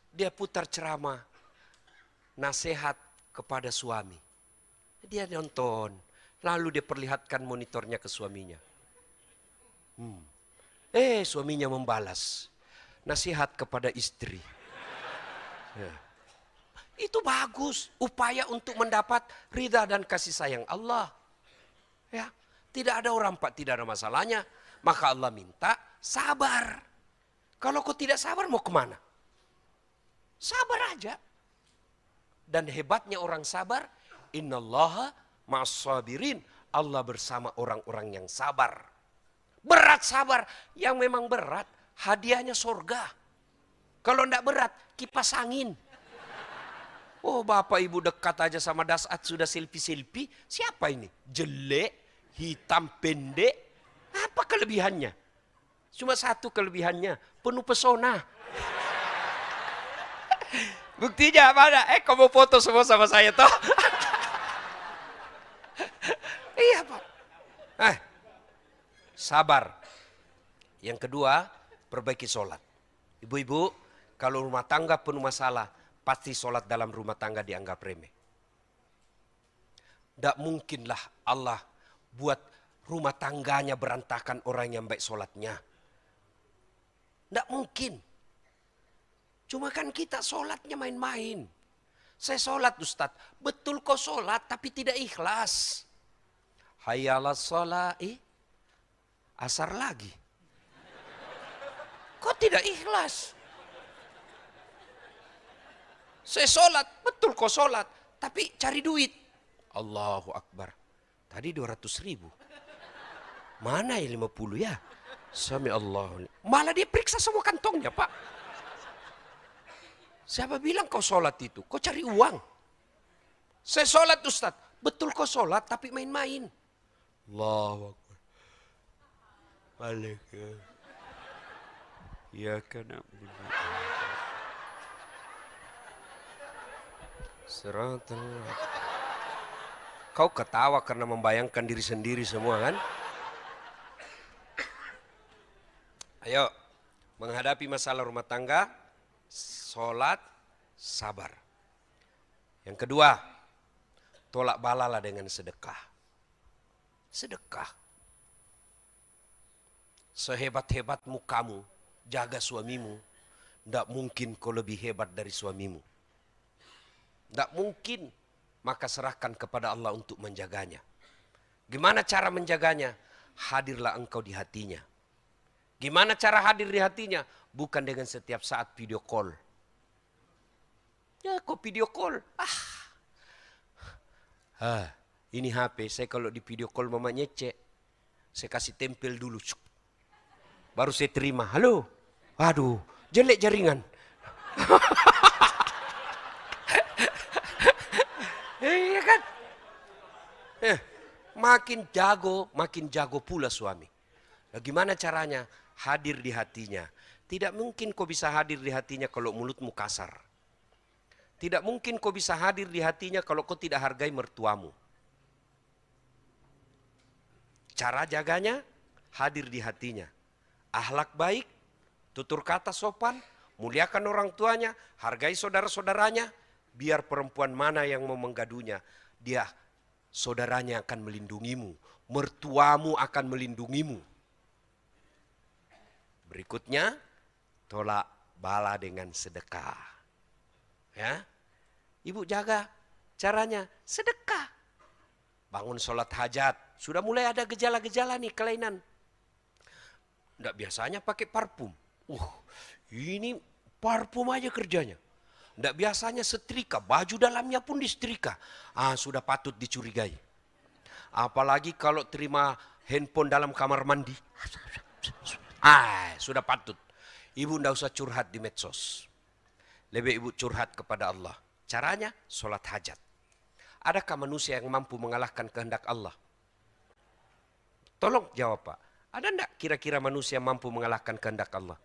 dia putar ceramah. Nasihat kepada suami. Dia nonton. Lalu dia perlihatkan monitornya ke suaminya. Suaminya membalas. Nasihat kepada istri. Itu bagus. Upaya untuk mendapat ridha dan kasih sayang Allah. Ya, tidak ada orang Pak, tidak ada masalahnya. Maka Allah minta sabar. Kalau kau tidak sabar mau kemana? Sabar aja. Dan hebatnya orang sabar. Innallaha ma'as-sabirin. Allah bersama orang-orang yang sabar. Berat sabar. Yang memang berat. Hadiahnya surga. Kalau tidak berat, kipas angin. Oh bapak ibu dekat aja sama Dasat sudah selfie-selfie. Siapa ini? Jelek, hitam, pendek. Apa kelebihannya? Cuma satu kelebihannya. Penuh pesona. Buktinya mana? Kamu foto semua sama saya toh? Iya Pak. Sabar. Yang kedua, perbaiki sholat. Ibu-ibu, kalau rumah tangga penuh masalah, pasti sholat dalam rumah tangga dianggap remeh. Tidak mungkinlah Allah buat rumah tangganya berantakan orang yang baik sholatnya. Tidak mungkin. Cuma kan kita sholatnya main-main. Saya sholat Ustaz. Betul kok sholat tapi tidak ikhlas. Hayyalas sholat. Asar lagi. Kok tidak ikhlas? Saya sholat. Betul kok sholat. Tapi cari duit. Allahu Akbar. Tadi 200.000. Mana ya 50 ya? Sami Allah. Malah dia periksa semua kantongnya, Pak. Siapa bilang kau sholat itu? Kau cari uang. Saya sholat, Ustaz. Betul kau sholat tapi main-main. Allahu Akbar. Balik. Ya kan. Kau ketawa karena membayangkan diri sendiri semua kan? Ayo, menghadapi masalah rumah tangga, sholat, sabar. Yang kedua, tolak balalah dengan sedekah. Sedekah. Sehebat-hebatmu kamu, jaga suamimu, tidak mungkin kau lebih hebat dari suamimu. Tidak mungkin, maka serahkan kepada Allah untuk menjaganya. Gimana cara menjaganya? Hadirlah engkau di hatinya. Gimana cara hadir di hatinya? Bukan dengan setiap saat video call. Ya kok video call? Ini HP, saya kalau di video call mama nyecek, saya kasih tempel dulu. Baru saya terima, halo. Aduh, jelek jaringan. Iya kan? Makin jago pula suami. Nah, gimana caranya? Hadir di hatinya. Tidak mungkin kau bisa hadir di hatinya kalau mulutmu kasar. Tidak mungkin kau bisa hadir di hatinya kalau kau tidak hargai mertuamu. Cara jaganya, hadir di hatinya. Akhlak baik, tutur kata sopan, muliakan orang tuanya, hargai saudara-saudaranya. Biar perempuan mana yang mau menggadunya, dia saudaranya akan melindungimu. Mertuamu akan melindungimu. Berikutnya, tolak bala dengan sedekah. Ya, ibu jaga caranya sedekah. Bangun sholat hajat, sudah mulai ada gejala-gejala nih kelainan. Tidak biasanya pakai parfum. Ini parfum aja kerjanya. Tidak biasanya setrika, baju dalamnya pun disetrika. Sudah patut dicurigai. Apalagi kalau terima handphone dalam kamar mandi. Sudah patut. Ibu tidak usah curhat di medsos. Lebih ibu curhat kepada Allah. Caranya sholat hajat. Adakah manusia yang mampu mengalahkan kehendak Allah? Tolong jawab Pak. Ada enggak kira-kira manusia mampu mengalahkan kehendak Allah?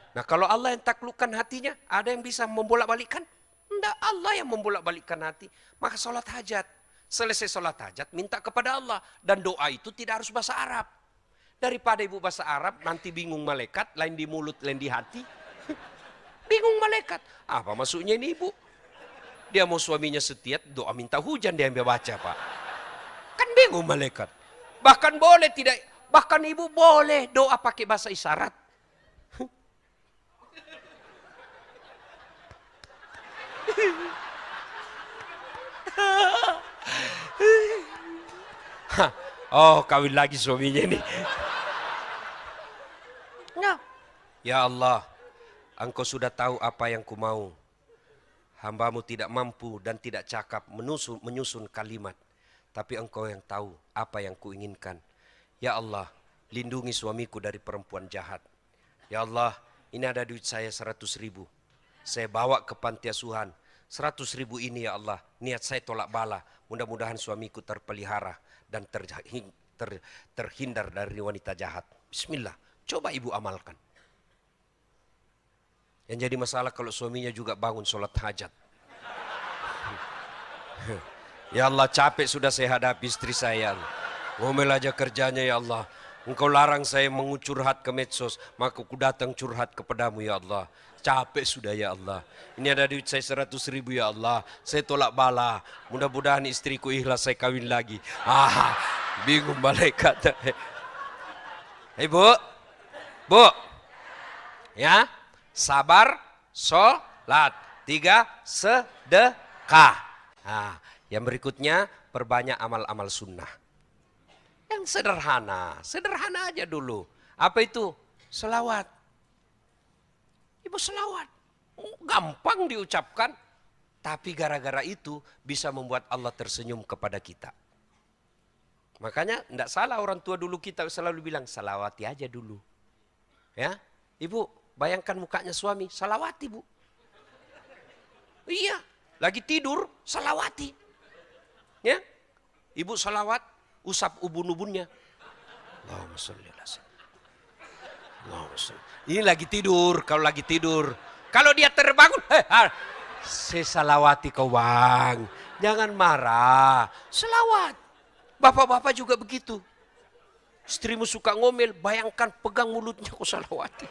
Nah kalau Allah yang taklukkan hatinya, ada yang bisa membolak-balikkan? Enggak, Allah yang membolak-balikkan hati. Maka sholat hajat. Selesai sholat hajat, minta kepada Allah. Dan doa itu tidak harus bahasa Arab. Daripada ibu bahasa Arab, nanti bingung malaikat, lain di mulut, lain di hati. Bingung malaikat. Apa maksudnya ini ibu? Dia mau suaminya setia, doa minta hujan dia yang baca Pak. Kan bingung malaikat. Bahkan boleh tidak, bahkan ibu boleh doa pakai bahasa isyarat. Oh kawin lagi suaminya ini. Ya Allah, Engkau sudah tahu apa yang ku mau. Hambamu tidak mampu dan tidak cakap menyusun kalimat. Tapi Engkau yang tahu apa yang kuinginkan. Ya Allah, lindungi suamiku dari perempuan jahat. Ya Allah, ini ada duit saya 100.000. Saya bawa ke panti asuhan. 100.000 ini ya Allah, niat saya tolak bala. Mudah-mudahan suamiku terpelihara dan terhindar dari wanita jahat. Bismillah, coba ibu amalkan. Yang jadi masalah kalau suaminya juga bangun sholat hajat. Ya Allah, capek sudah saya hadapi istri saya. Ngomel aja kerjanya ya Allah. Engkau larang saya mengucurhat ke medsos, maka aku datang curhat kepadamu ya Allah. Capek sudah ya Allah. Ini ada duit saya 100.000 ya Allah. Saya tolak bala. Mudah-mudahan istriku ikhlas saya kawin lagi. Bingung malaikat. Hei bu. Bu. Ya. Sabar, sholat. 3, sedekah. Yang berikutnya perbanyak amal-amal sunnah. Yang sederhana aja dulu. Apa itu? Selawat. Ibu selawat. Gampang diucapkan. Tapi gara-gara itu bisa membuat Allah tersenyum kepada kita. Makanya tidak salah orang tua dulu kita selalu bilang, salawati aja dulu. Ya, ibu bayangkan mukanya suami, salawati bu. Iya, lagi tidur, salawati. Ya, ibu salawat, usap ubun-ubunnya. Allahumma sholli ala sayyidina. Allahumma sholli. Ini lagi tidur, kalau lagi tidur. Kalau dia terbangun, saya salawati kau bang. Jangan marah, salawat. Bapak-bapak juga begitu. Istrimu suka ngomel, bayangkan pegang mulutnya kau salawati.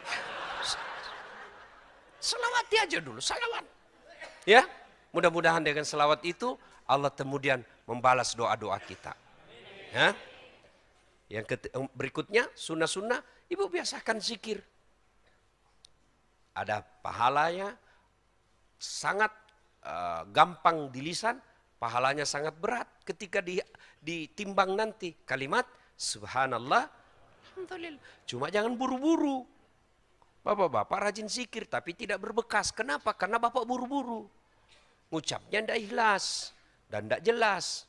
Salawati aja dulu, salawat. Ya, mudah-mudahan dengan salawat itu Allah kemudian membalas doa-doa kita. Ya. Yang berikutnya sunnah-sunnah, ibu biasakan zikir. Ada pahalanya, sangat gampang di lisan, pahalanya sangat berat ketika ditimbang nanti. Kalimat subhanallah, alhamdulillah. Cuma jangan buru-buru. Bapak-bapak rajin zikir tapi tidak berbekas. Kenapa? Karena bapak buru-buru. Ngucapnya tidak ikhlas dan tidak jelas.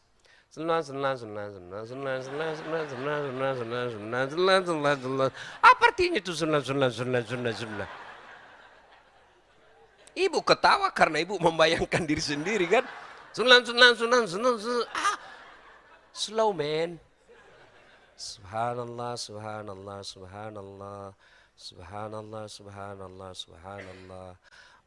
Apa artinya itu sunnah? Ibu ketawa karena ibu membayangkan diri sendiri kan. Slow man. Subhanallah, subhanallah, subhanallah. Subhanallah, subhanallah, subhanallah.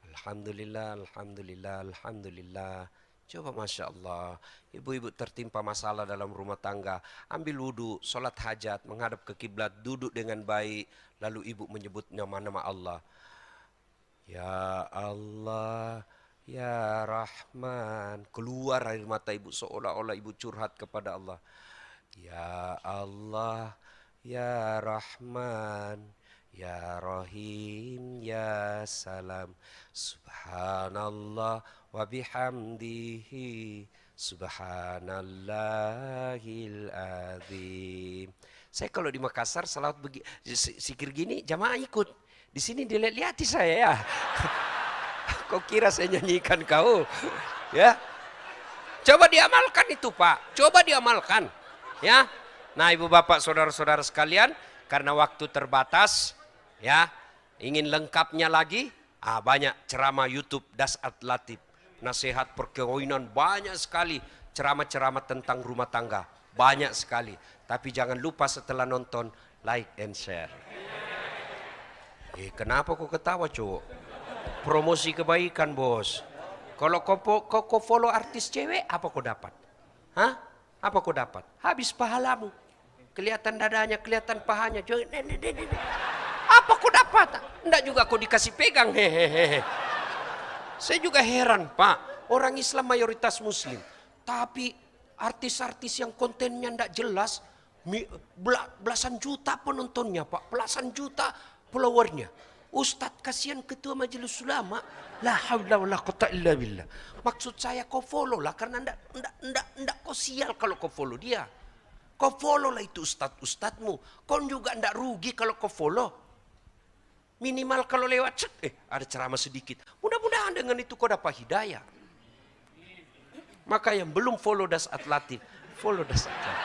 Alhamdulillah, alhamdulillah, alhamdulillah. Coba Masya Allah, ibu-ibu tertimpa masalah dalam rumah tangga, ambil wudhu, sholat hajat, menghadap ke kiblat, duduk dengan baik, lalu ibu menyebut nama-nama Allah. Ya Allah, Ya Rahman, keluar air mata ibu seolah-olah ibu curhat kepada Allah. Ya Allah, Ya Rahman, Ya Rahim, Ya Salam. Subhanallah wa bihamdihi, subhanallahil azim. Saya kalau di Makassar salawat zikir gini, jamaah ikut. Di sini dilihat-lihati saya ya. Kau kira saya nyanyikan kau? Ya. Coba diamalkan itu, Pak. Coba diamalkan. Ya. Nah, Ibu Bapak, saudara-saudara sekalian, karena waktu terbatas, ya, ingin lengkapnya lagi, banyak ceramah YouTube Dasat Latif, nasihat perkawinan, banyak sekali ceramah-ceramah tentang rumah tangga, banyak sekali. Tapi jangan lupa setelah nonton like and share. Kenapa kau ketawa, cowok? Promosi kebaikan, bos. Kalau kau follow artis cewek, apa kau dapat? Hah? Apa kau dapat? Habis pahalamu. Kelihatan dadanya, kelihatan pahanya. Apa kau dapat? Enggak juga kau dikasih pegang. Hehehe. Saya juga heran, Pak. Orang Islam mayoritas Muslim. Tapi artis-artis yang kontennya enggak jelas, belasan juta penontonnya, Pak. Belasan juta followernya. Ustadz, kasihan ketua majelis ulama. La haula wala quwata illa billah. Maksud saya kau follow lah, karena enggak kau sial kalau kau follow dia. Kau follow lah itu ustadz-ustadzmu. Kau juga enggak rugi kalau kau follow. Minimal kalau lewat ada ceramah sedikit. Mudah-mudahan dengan itu kau dapat hidayah. Maka yang belum follow Dasat Latif, follow Dasat Latif.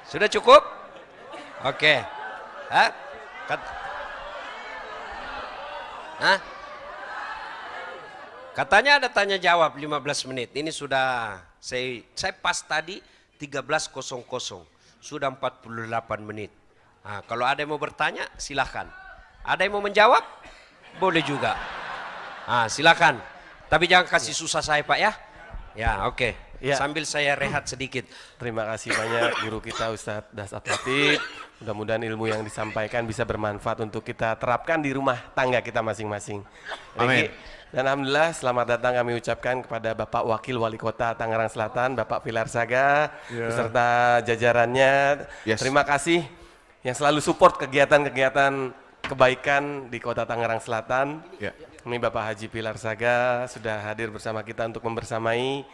Sudah cukup? Oke. Katanya ada tanya jawab 15 menit. Ini sudah saya pas tadi 13.00. Sudah 48 menit. Nah, kalau ada yang mau bertanya silakan. Ada yang mau menjawab? Boleh juga. Silakan. Tapi jangan kasih susah saya, Pak ya. Ya, oke. Ya. Sambil saya rehat sedikit. Terima kasih banyak guru kita Ustadz Dasat Latif. Mudah-mudahan ilmu yang disampaikan bisa bermanfaat untuk kita terapkan di rumah tangga kita masing-masing. Amin. Dan alhamdulillah selamat datang kami ucapkan kepada Bapak Wakil Wali Kota Tangerang Selatan, Bapak Pilar Saga, beserta jajarannya. Terima kasih yang selalu support kegiatan-kegiatan kebaikan di Kota Tangerang Selatan. Ini Bapak Haji Pilar Saga sudah hadir bersama kita untuk membersamai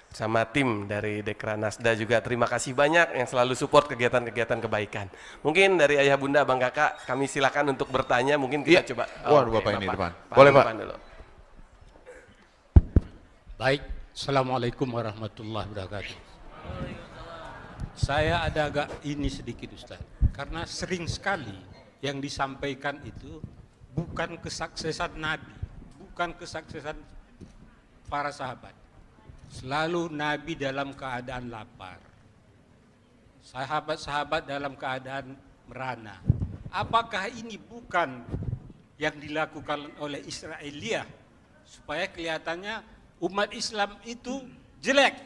sama tim dari Dekranasda juga. Terima kasih banyak yang selalu support kegiatan-kegiatan kebaikan. Mungkin dari ayah bunda, abang kakak, kami silakan untuk bertanya. Mungkin kita coba. Bapak ini depan. Boleh Pak. Dulu. Baik, Assalamualaikum warahmatullahi wabarakatuh. Saya ada agak ini sedikit Ustaz, karena sering sekali yang disampaikan itu bukan kesuksesan Nabi, bukan kesuksesan para sahabat. Selalu Nabi dalam keadaan lapar, sahabat-sahabat dalam keadaan merana. Apakah ini bukan yang dilakukan oleh Israiliyah supaya kelihatannya umat Islam itu jelek,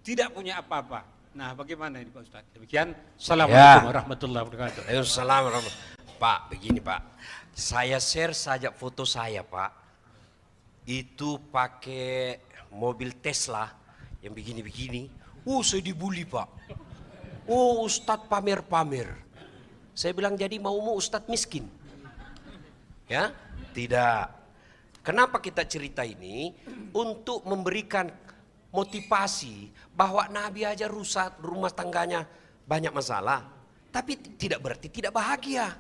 tidak punya apa-apa? Nah, bagaimana ini Pak Ustaz? Demikian. Assalamualaikum warahmatullahi wabarakatuh. Waalaikumsalam warahmatullahi. Pak, begini Pak. Saya share saja foto saya Pak. Itu pakai mobil Tesla yang begini-begini. Saya dibully Pak. Ustadz pamer-pamer. Saya bilang jadi maumu Ustadz miskin. Ya? Tidak. Kenapa kita cerita ini? Untuk memberikan motivasi bahwa Nabi aja rusak, rumah tangganya banyak masalah. Tapi tidak berarti tidak bahagia.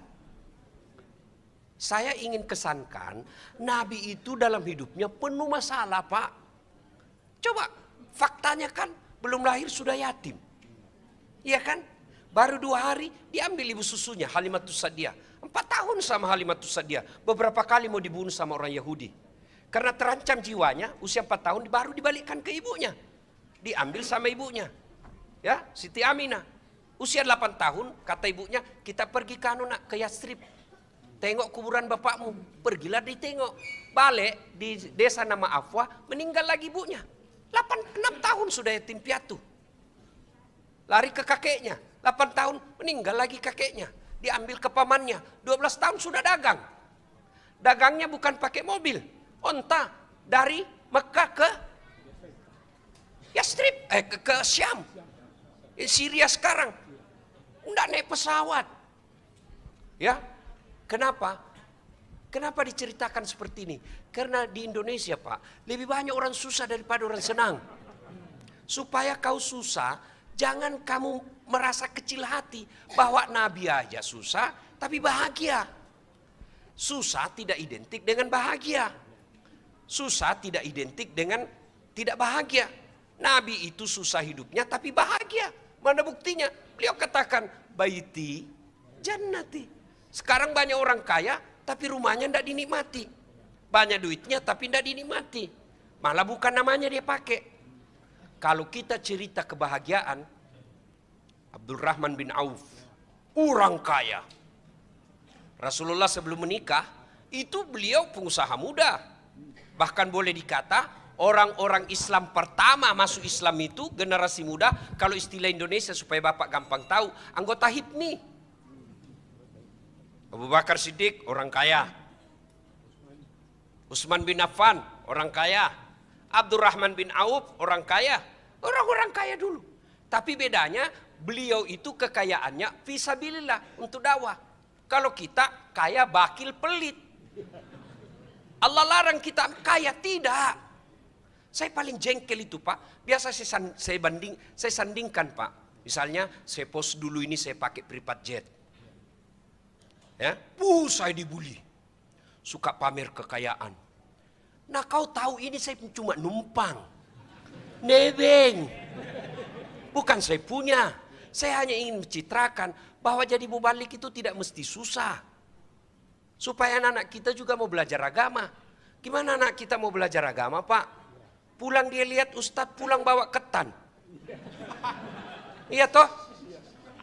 Saya ingin kesankan Nabi itu dalam hidupnya penuh masalah Pak. Coba faktanya kan belum lahir sudah yatim. Iya kan? Baru 2 hari diambil ibu susunya Halimatus Sa'diyah. 4 tahun sama Halimatus Sa'diyah. Beberapa kali mau dibunuh sama orang Yahudi. Karena terancam jiwanya, usia 4 tahun baru dibalikkan ke ibunya. Diambil sama ibunya. Ya, Siti Aminah. Usia 8 tahun, kata ibunya, kita pergi ke nak ke Yastrib. Tengok kuburan bapakmu. Pergilah ditengok. Balik di desa nama Afwah, meninggal lagi ibunya. 6 tahun sudah yatim piatu. Lari ke kakeknya. 8 tahun, meninggal lagi kakeknya. Diambil ke pamannya. 12 tahun sudah dagang. Dagangnya bukan pakai mobil. Onta dari Mekah ke Yastrib, ke Syam, Syria sekarang. Enggak naik pesawat. Ya, kenapa? Kenapa diceritakan seperti ini? Karena di Indonesia Pak, lebih banyak orang susah daripada orang senang. Supaya kau susah, jangan kamu merasa kecil hati bahwa Nabi aja susah, tapi bahagia. Susah tidak identik dengan bahagia. Susah tidak identik dengan tidak bahagia. Nabi itu susah hidupnya tapi bahagia. Mana buktinya? Beliau katakan, baiti jannati. Sekarang banyak orang kaya tapi rumahnya tidak dinikmati. Banyak duitnya tapi tidak dinikmati. Malah bukan namanya dia pakai. Kalau kita cerita kebahagiaan, Abdurrahman bin Auf, orang kaya. Rasulullah sebelum menikah, itu beliau pengusaha muda. Bahkan boleh dikata orang-orang Islam pertama masuk Islam itu generasi muda. Kalau istilah Indonesia supaya Bapak gampang tahu, anggota HIPMI. Abu Bakar Siddiq orang kaya. Utsman bin Affan orang kaya. Abdurrahman bin Auf orang kaya. Orang-orang kaya dulu. Tapi bedanya beliau itu kekayaannya fisabilillah untuk dakwah. Kalau kita kaya bakil pelit. Allah larang kita kaya, tidak. Saya paling jengkel itu Pak. Biasa saya sandingkan Pak. Misalnya saya post dulu ini saya pakai private jet. Ya, saya dibully. Suka pamer kekayaan. Nah kau tahu ini saya cuma numpang. Nebeng. Bukan saya punya. Saya hanya ingin mencitrakan bahwa jadi mubalik itu tidak mesti susah. Supaya anak-anak kita juga mau belajar agama. Gimana anak kita mau belajar agama Pak? Pulang dia lihat Ustadz pulang bawa ketan. Iya toh?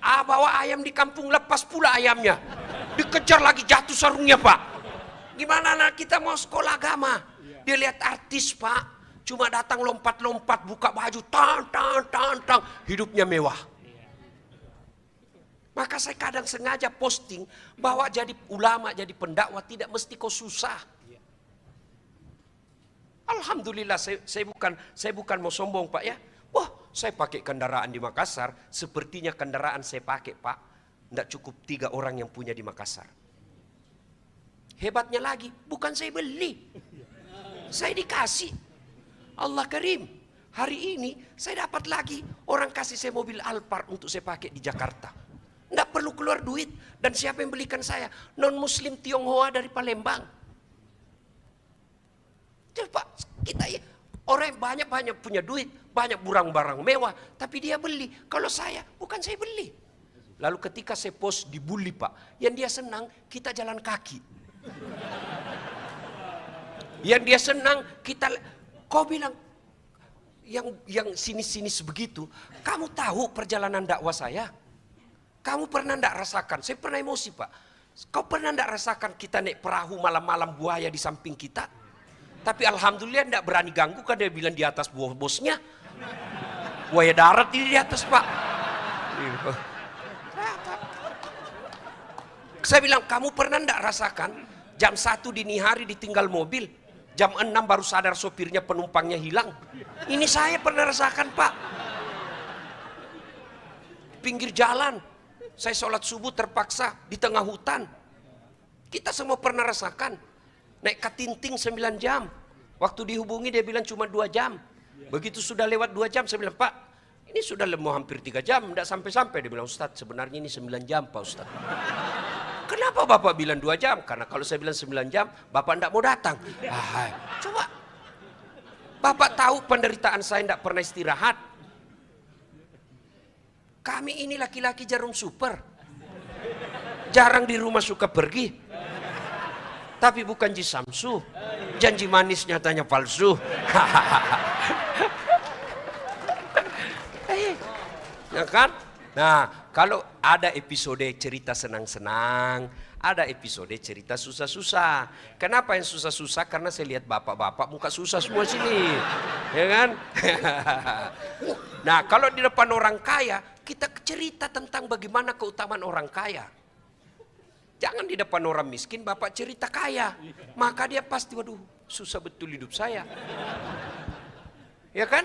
Bawa ayam di kampung lepas pula ayamnya. Dikejar lagi jatuh sarungnya Pak. Gimana anak kita mau sekolah agama? Dia lihat artis Pak. Cuma datang lompat-lompat buka baju. Tang. Hidupnya mewah. Maka saya kadang sengaja posting bahwa jadi ulama, jadi pendakwah tidak mesti kau susah. Alhamdulillah saya bukan mau sombong Pak ya. Saya pakai kendaraan di Makassar, sepertinya kendaraan saya pakai Pak, tidak cukup 3 orang yang punya di Makassar. Hebatnya lagi, bukan saya beli, saya dikasih. Allah Karim, hari ini saya dapat lagi orang kasih saya mobil Alphard untuk saya pakai di Jakarta. Tidak perlu keluar duit. Dan siapa yang belikan saya? Non muslim Tionghoa dari Palembang. Coba kita ya, Orang yang banyak-banyak punya duit, banyak barang-barang mewah, tapi dia beli. Kalau saya, bukan saya beli. Lalu ketika saya post dibully Pak, yang dia senang kita jalan kaki. Yang dia senang kita, kau bilang yang sinis-sinis begitu, kamu tahu perjalanan dakwah saya? Kamu pernah enggak rasakan? Saya pernah emosi Pak. Kau pernah enggak rasakan kita naik perahu malam-malam buaya di samping kita? Tapi alhamdulillah enggak berani ganggu, kan dia bilang di atas bosnya. Buaya darat di atas Pak. Saya bilang, kamu pernah enggak rasakan jam 1 dini hari ditinggal mobil, jam 6 baru sadar sopirnya penumpangnya hilang. Ini saya pernah rasakan Pak. Pinggir jalan, saya sholat subuh terpaksa di tengah hutan. Kita semua pernah rasakan. Naik katinting 9 jam. Waktu dihubungi dia bilang cuma 2 jam. Begitu sudah lewat 2 jam, saya bilang, Pak, ini sudah mau hampir 3 jam, tidak sampai-sampai. Dia bilang, Ustadz, sebenarnya ini 9 jam Pak Ustadz. Kenapa Bapak bilang 2 jam? Karena kalau saya bilang 9 jam, Bapak tidak mau datang. Coba. Bapak tahu penderitaan saya tidak pernah istirahat. Kami ini laki-laki jarum super. Jarang di rumah suka pergi. Tapi bukan Ji Samsu. Janji manis nyatanya palsu. Ya kan? Nah, kalau ada episode cerita senang-senang, ada episode cerita susah-susah. Kenapa yang susah-susah? Karena saya lihat bapak-bapak muka susah semua sini. Ya kan? Nah, kalau di depan orang kaya, kita cerita tentang bagaimana keutamaan orang kaya. Jangan di depan orang miskin, bapak cerita kaya. Maka dia pasti, waduh, susah betul hidup saya. Ya kan?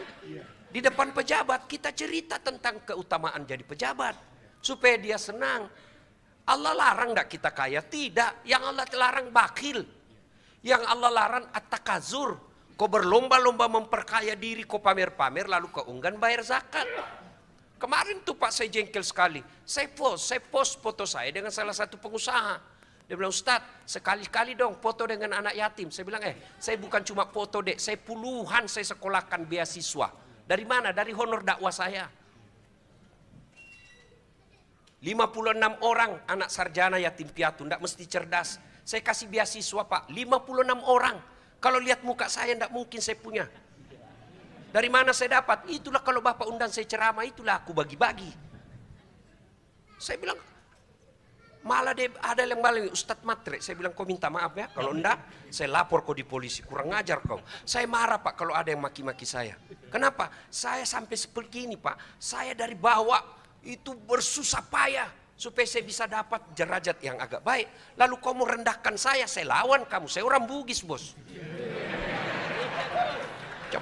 Di depan pejabat, kita cerita tentang keutamaan jadi pejabat. Supaya dia senang. Allah larang enggak kita kaya? Tidak. Yang Allah larang bakhil. Yang Allah larang at-takazur. Kau berlomba-lomba memperkaya diri, kau pamer-pamer, lalu kau enggan bayar zakat. Kemarin tuh Pak saya jengkel sekali. Saya post foto saya dengan salah satu pengusaha. Dia bilang, Ustadz, sekali-kali dong foto dengan anak yatim. Saya bilang, saya bukan cuma foto dek, saya puluhan saya sekolahkan beasiswa. Dari mana? Dari honor dakwah saya. 56 orang anak sarjana yatim piatu, enggak mesti cerdas. Saya kasih beasiswa Pak, 56 orang. Kalau lihat muka saya enggak mungkin saya punya. Dari mana saya dapat? Itulah kalau Bapak undang saya ceramah, itulah aku bagi-bagi. Saya bilang, malah ada yang malah Ustadz Matre. Saya bilang, kau minta maaf ya. Kalau enggak, saya lapor kau di polisi. Kurang ngajar kau. Saya marah Pak kalau ada yang maki-maki saya. Kenapa? Saya sampai seperti ini Pak. Saya dari bawah itu bersusah payah. Supaya saya bisa dapat derajat yang agak baik. Lalu kau mau rendahkan saya lawan kamu. Saya orang Bugis bos.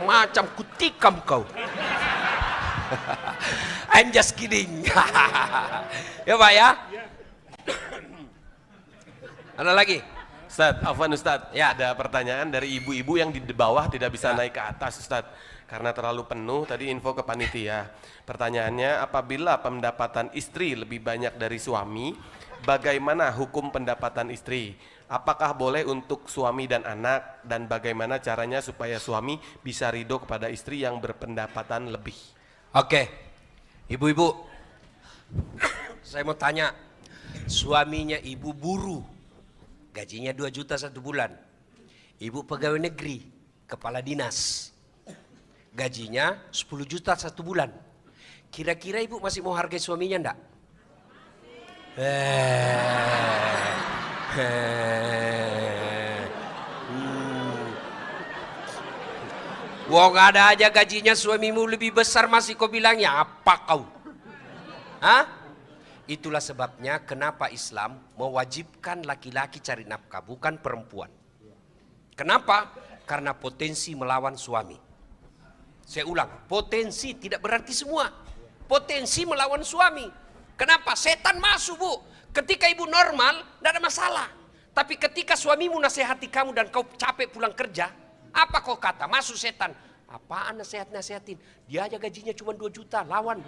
Macam kutikam kau. I'm just kidding. Ya Pak ya. Ada lagi? Ustadz, Afwan Ustadz, Ya. ada pertanyaan dari ibu-ibu yang di bawah tidak bisa naik ke atas Ustadz. Karena terlalu penuh, tadi info ke panitia. Pertanyaannya, apabila pendapatan istri lebih banyak dari suami, bagaimana hukum pendapatan istri? Apakah boleh untuk suami dan anak, dan bagaimana caranya supaya suami bisa ridho kepada istri yang berpendapatan lebih? Oke, ibu-ibu, saya mau tanya, suaminya ibu buruh, gajinya 2 juta 1 bulan. Ibu pegawai negeri, kepala dinas, gajinya 10 juta 1 bulan. Kira-kira ibu masih mau hargai suaminya enggak? Wong ada aja gajinya suamimu lebih besar masih kau bilangnya apa kau? Hah? Itulah sebabnya kenapa Islam mewajibkan laki-laki cari nafkah bukan perempuan. Kenapa? Karena potensi melawan suami. Saya ulang, potensi tidak berarti semua. Potensi melawan suami. Kenapa? Setan masuk bu. Ketika ibu normal, tidak ada masalah. Tapi ketika suamimu nasihati kamu dan kau capek pulang kerja, apa kau kata? Masuk setan. Apaan nasihatin? Dia aja gajinya cuma 2 juta. Lawan.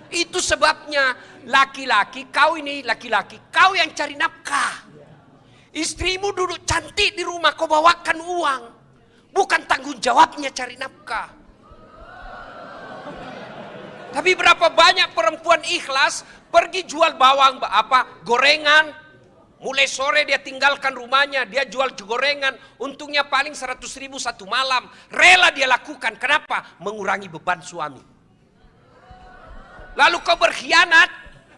Itu sebabnya laki-laki, kau ini laki-laki, kau yang cari nafkah. Istrimu duduk cantik di rumah, kau bawakan uang. Bukan tanggung jawabnya cari nafkah. Tapi berapa banyak perempuan ikhlas pergi jual bawang, gorengan. Mulai sore dia tinggalkan rumahnya, dia jual gorengan. Untungnya paling 100.000 satu malam. Rela dia lakukan. Kenapa? Mengurangi beban suami. Lalu kau berkhianat,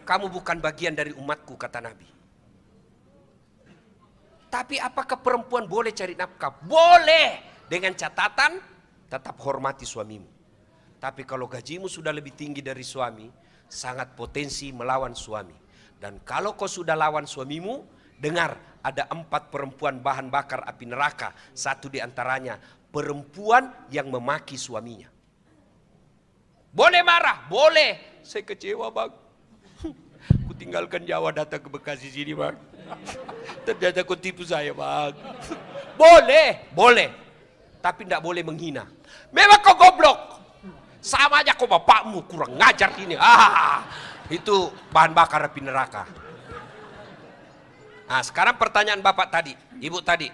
kamu bukan bagian dari umatku, kata Nabi. Tapi apakah perempuan boleh cari nafkah? Boleh. Dengan catatan, tetap hormati suamimu. Tapi kalau gajimu sudah lebih tinggi dari suami, sangat potensi melawan suami. Dan kalau kau sudah lawan suamimu, dengar, ada 4 perempuan bahan bakar api neraka. Satu di antaranya, perempuan yang memaki suaminya. Boleh marah? Boleh. Saya kecewa, Bang. Ku tinggalkan Jawa datang ke Bekasi sini, Bang. Ternyata kau tipu saya, Bang. Boleh, boleh. Tapi tidak boleh menghina. Memang kau goblok. Sama aja kau bapakmu, kurang ngajar ini. Itu bahan bakar api neraka. Nah, sekarang pertanyaan bapak tadi, ibu tadi.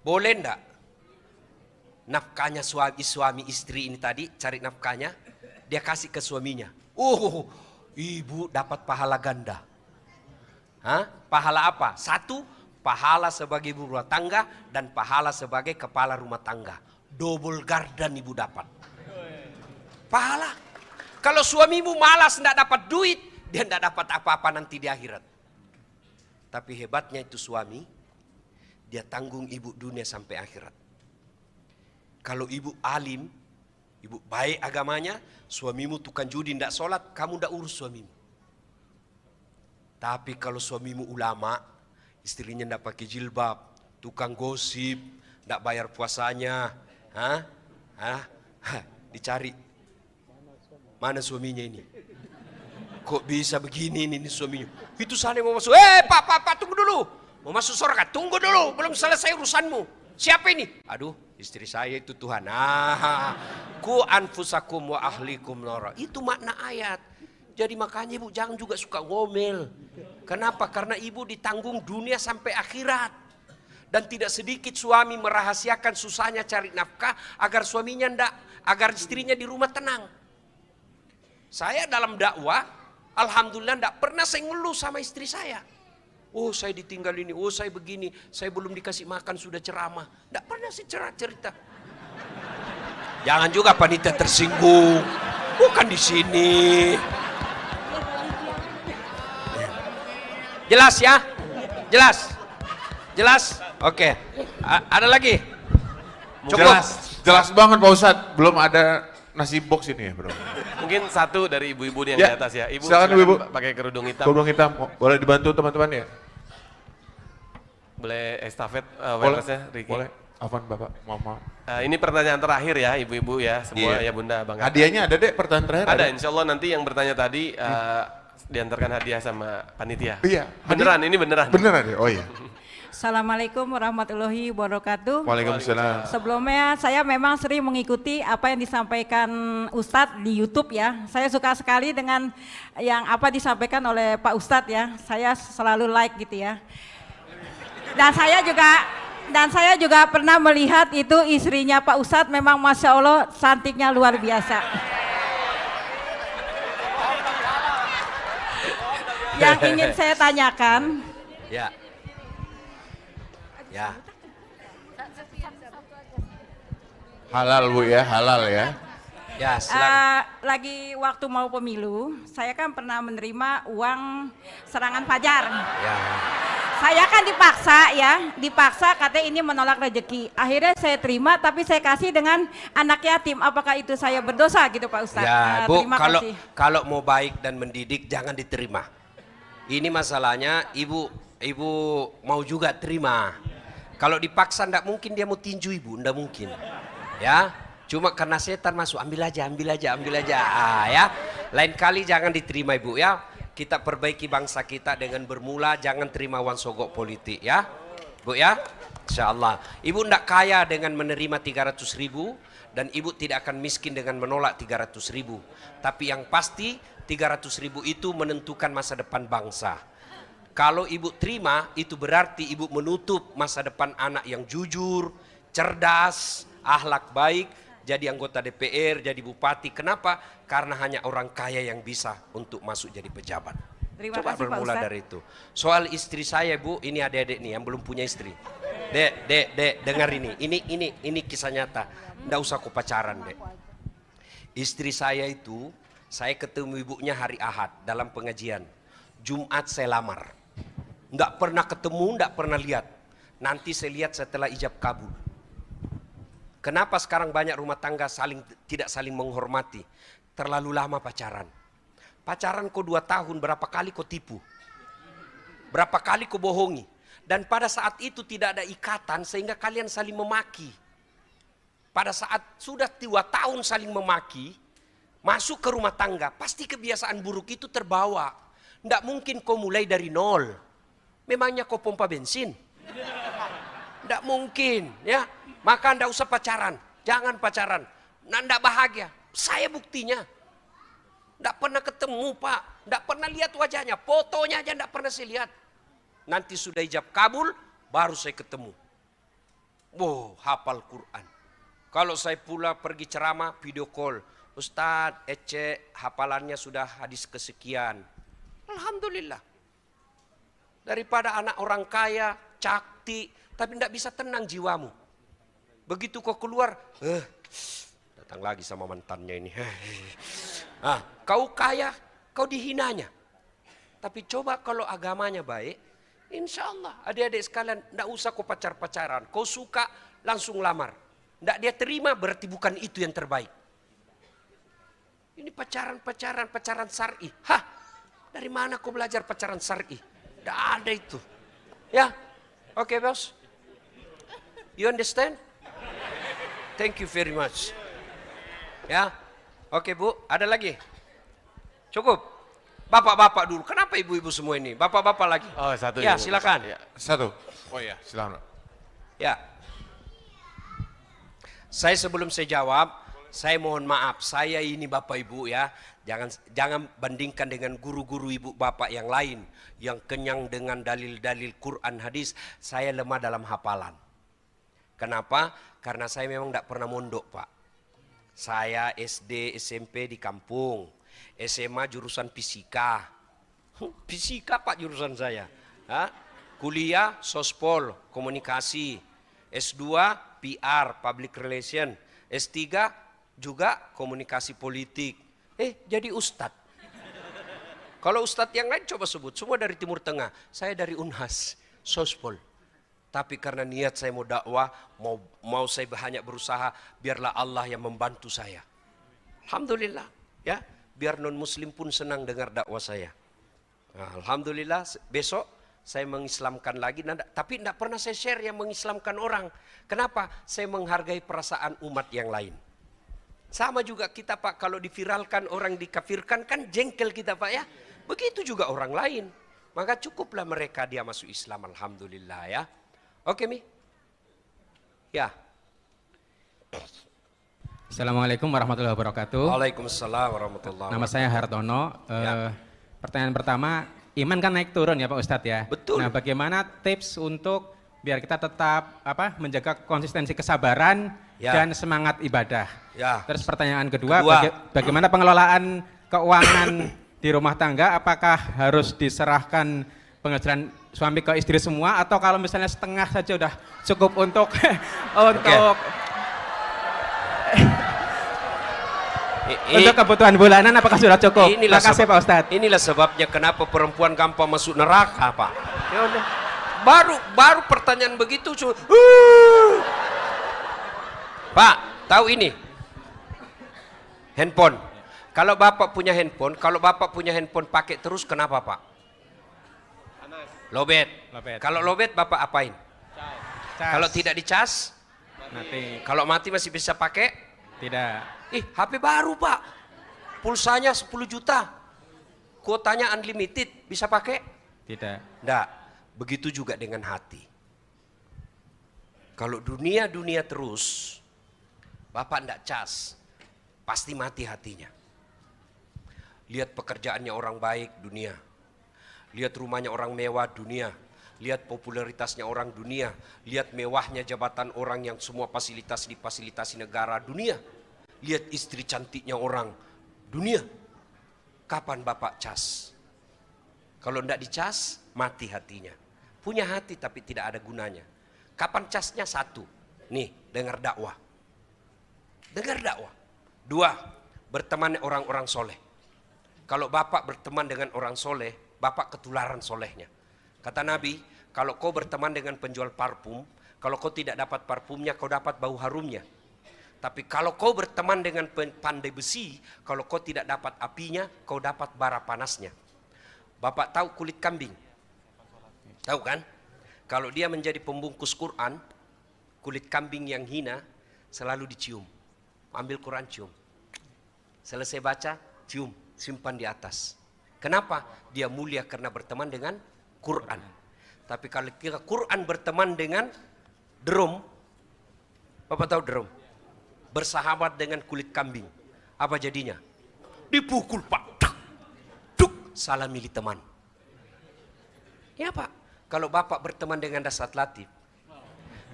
Boleh enggak nafkahnya suami istri ini tadi, cari nafkahnya, dia kasih ke suaminya. Ibu dapat pahala ganda. Pahala apa? 1, pahala sebagai ibu rumah tangga dan pahala sebagai kepala rumah tangga. Double gardan ibu dapat. Pahala. Kalau suamimu malas tidak dapat duit, dia tidak dapat apa-apa nanti di akhirat. Tapi hebatnya itu suami, dia tanggung ibu dunia sampai akhirat. Kalau ibu alim, ibu baik agamanya, suamimu tukang judi tidak sholat, kamu tidak urus suamimu. Tapi kalau suamimu ulama, istrinya tidak pakai jilbab, tukang gosip, tidak bayar puasanya, dicari. Mana suaminya ini? Kok bisa begini ini suaminya? Itu sana mau masuk. Pak, tunggu dulu. Mau masuk surga, tunggu dulu. Belum selesai urusanmu. Siapa ini? Aduh, istri saya itu Tuhan. Ku anfusakum wa ahlikum nara. Itu makna ayat. Jadi makanya ibu jangan juga suka ngomel. Kenapa? Karena ibu ditanggung dunia sampai akhirat. Dan tidak sedikit suami merahasiakan susahnya cari nafkah agar suaminya agar istrinya di rumah tenang. Saya dalam dakwah, alhamdulillah tidak pernah saya ngeluh sama istri saya. Oh saya ditinggal ini, oh saya begini, saya belum dikasih makan sudah ceramah. Tidak pernah saya cerita. Jangan juga panitia tersinggung, bukan di sini. Jelas ya? Jelas? Oke. Ada lagi? Cukup. Jelas banget Pak Ustadz. Belum ada nasi box ini ya bro. Mungkin satu dari ibu-ibu yang di atas ya. Ibu silakan ibu pakai kerudung hitam. Kerudung hitam, boleh dibantu teman-teman ya? Boleh estafet boleh, Ricky. boleh. Afwan Bapak, maaf. Ini pertanyaan terakhir ya ibu-ibu ya, semua ya Bunda, Bang. Hadiahnya ada dek, pertanyaan terakhir ada. Insya Allah nanti yang bertanya tadi diantarkan hadiah sama panitia. Iya. Beneran, ini beneran. Beneran ya? Oh iya. Assalamualaikum warahmatullahi wabarakatuh. Waalaikumsalam. Sebelumnya saya memang sering mengikuti apa yang disampaikan Ustadz di YouTube ya. Saya suka sekali dengan yang apa disampaikan oleh Pak Ustadz ya. Saya selalu like gitu ya. Dan saya juga pernah melihat itu istrinya Pak Ustadz memang Masya Allah cantiknya luar biasa. Yang ingin saya tanyakan. Ya. Halal Bu ya, halal ya. Ya, silakan. Lagi waktu mau pemilu, saya kan pernah menerima uang serangan fajar. Ya. Saya kan dipaksa katanya ini menolak rezeki. Akhirnya saya terima, tapi saya kasih dengan anak yatim. Apakah itu saya berdosa gitu Pak Ustadz? Ya, Bu, terima kasih. kalau mau baik dan mendidik jangan diterima. Ini masalahnya ibu mau juga terima. Kalau dipaksa ndak mungkin dia mau tinju ibu, ndak mungkin. Ya, cuma karena setan masuk, ambil aja. Ya, lain kali jangan diterima ibu ya. Kita perbaiki bangsa kita dengan bermula, jangan terima uang sogok politik ya, Bu ya. Insyaallah. Ibu ndak kaya dengan menerima 300.000 dan ibu tidak akan miskin dengan menolak 300.000. Tapi yang pasti 300.000 itu menentukan masa depan bangsa. Kalau ibu terima, itu berarti ibu menutup masa depan anak yang jujur, cerdas, akhlak baik, jadi anggota DPR, jadi bupati. Kenapa? Karena hanya orang kaya yang bisa untuk masuk jadi pejabat. Terima Coba kasih, Pak bermula Ustadz. dari itu. Soal istri saya, Bu, ini adik-adik nih yang belum punya istri. Dek, dengar ini. Ini kisah nyata. Nggak usah kau pacaran, Dek. Istri saya itu, saya ketemu ibunya hari Ahad dalam pengajian. Jumat saya lamar. Nggak pernah ketemu, nggak pernah lihat. Nanti saya lihat setelah ijab kabul. Kenapa sekarang banyak rumah tangga tidak saling menghormati? Terlalu lama pacaran. Pacaran kau 2 tahun, berapa kali kau tipu? Berapa kali kau bohongi? Dan pada saat itu tidak ada ikatan sehingga kalian saling memaki. Pada saat sudah 2 tahun saling memaki, masuk ke rumah tangga, pasti kebiasaan buruk itu terbawa. Tidak mungkin kau mulai dari nol. Memangnya kau pompa bensin? Tidak mungkin, ya. Maka tidak usah pacaran, jangan pacaran. Tidak bahagia. Saya buktinya. Tidak pernah ketemu, Pak. Tidak pernah lihat wajahnya. Fotonya aja tidak pernah saya lihat. Nanti sudah ijab kabul, baru saya ketemu. Wow, hafal Quran. Kalau saya pula pergi ceramah, video call. Ustadz, Ece, hafalannya sudah hadis kesekian. Alhamdulillah. Daripada anak orang kaya, cakti, tapi tidak bisa tenang jiwamu. Begitu kau keluar, datang lagi sama mantannya ini. Kau kaya, kau dihinanya. Tapi coba kalau agamanya baik, insya Allah adik-adik sekalian, tidak usah kau pacar-pacaran. Kau suka, langsung lamar. Tidak dia terima, berarti bukan itu yang terbaik. Ini pacaran syar'i. Dari mana kau belajar pacaran syar'i? Tidak ada itu. Ya, oke, bos. You understand? Thank you very much. Ya, oke Bu, ada lagi? Cukup? Bapak-bapak dulu, kenapa ibu-ibu semua ini? Bapak-bapak lagi? Oh, satu. Ya, Ibu. silakan. Ya. Satu. Oh iya, silakan. Ya. Saya sebelum saya jawab, saya mohon maaf, saya ini Bapak Ibu ya. Jangan bandingkan dengan guru-guru ibu bapak yang lain yang kenyang dengan dalil-dalil Quran hadis. Saya lemah dalam hafalan. Kenapa? Karena saya memang tidak pernah mondok, Pak. Saya SD, SMP di kampung. SMA jurusan fisika. Fisika, Pak, jurusan saya. Kuliah sospol, komunikasi. S2 PR, public relation. S3 juga komunikasi politik. Jadi ustadz. Kalau ustadz yang lain coba sebut, semua dari Timur Tengah. Saya dari Unhas, sospol. Tapi karena niat saya mau dakwah, mau saya banyak berusaha, biarlah Allah yang membantu saya. Alhamdulillah, ya. Biar non muslim pun senang dengar dakwah saya. Nah, alhamdulillah, besok saya mengislamkan lagi, tapi tidak pernah saya share yang mengislamkan orang. Kenapa? Saya menghargai perasaan umat yang lain. Sama juga kita, Pak, kalau diviralkan orang dikafirkan kan jengkel kita, Pak, ya. Begitu juga orang lain. Maka cukuplah mereka dia masuk Islam, alhamdulillah, ya. Oke, Mi? Ya. Assalamualaikum warahmatullahi wabarakatuh. Waalaikumsalam warahmatullahi wabarakatuh. Nama saya Hartono. Pertanyaan pertama, iman kan naik turun ya Pak Ustadz ya. Betul. Nah, bagaimana tips untuk biar kita tetap menjaga konsistensi kesabaran dan semangat ibadah? Ya. Terus pertanyaan kedua, bagaimana pengelolaan keuangan di rumah tangga? Apakah harus diserahkan penghasilan suami ke istri semua, atau kalau misalnya setengah saja udah cukup untuk untuk kebutuhan bulanan, apakah sudah cukup? Terima kasih Pak Ustadz. Inilah sebabnya kenapa perempuan gampang masuk neraka, Pak. Ya udah. Baru pertanyaan begitu Pak, tahu ini? Handphone. Kalau Bapak punya handphone pakai terus, kenapa, Pak? Lobet. Kalau lobet Bapak apain? Kalau tidak dicas? Mati. Kalau mati masih bisa pakai? Tidak. HP baru, Pak. Pulsanya 10 juta. Kuotanya unlimited, bisa pakai? Tidak. Enggak. Begitu juga dengan hati. Kalau dunia terus, Bapak enggak cas, pasti mati hatinya. Lihat pekerjaannya orang baik dunia. lihat rumahnya orang mewah dunia, lihat popularitasnya orang dunia, lihat mewahnya jabatan orang yang semua fasilitas difasilitasi negara dunia, lihat istri cantiknya orang dunia. Kapan Bapak cas? Kalau tidak dicas, mati hatinya. Punya hati tapi tidak ada gunanya. Kapan casnya? Satu, nih dengar dakwah. Dengar dakwah. Dua, berteman orang-orang soleh. Kalau Bapak berteman dengan orang soleh, Bapak ketularan solehnya. Kata Nabi, kalau kau berteman dengan penjual parfum, kalau kau tidak dapat parfumnya, kau dapat bau harumnya. Tapi kalau kau berteman dengan pandai besi, kalau kau tidak dapat apinya, kau dapat bara panasnya. Bapak tahu kulit kambing? Tahu kan? Kalau dia menjadi pembungkus Quran, kulit kambing yang hina selalu dicium. Ambil Quran, cium. Selesai baca, cium, simpan di atas. Kenapa? Dia mulia karena berteman dengan Quran. Tapi kalau kira Quran berteman dengan drum, Bapak tahu drum? Bersahabat dengan kulit kambing. Apa jadinya? Dipukul Pak. Duk, salah milih teman. Ya Pak, kalau Bapak berteman dengan Dasat Latif,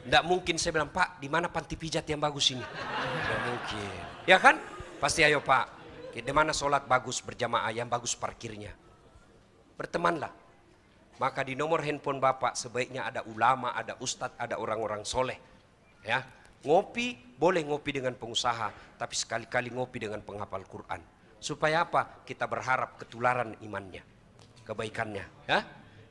tidak mungkin saya bilang, Pak, di mana panti pijat yang bagus ini? Tidak mungkin. Ya kan? Pasti ayo Pak, di mana sholat bagus berjamaah, yang bagus parkirnya. Bertemanlah. Maka di nomor handphone Bapak sebaiknya ada ulama, ada ustadz, ada orang-orang soleh. Ya, ngopi boleh ngopi dengan pengusaha, tapi sekali-kali ngopi dengan penghafal Quran. Supaya apa? Kita berharap ketularan imannya, kebaikannya. Ya.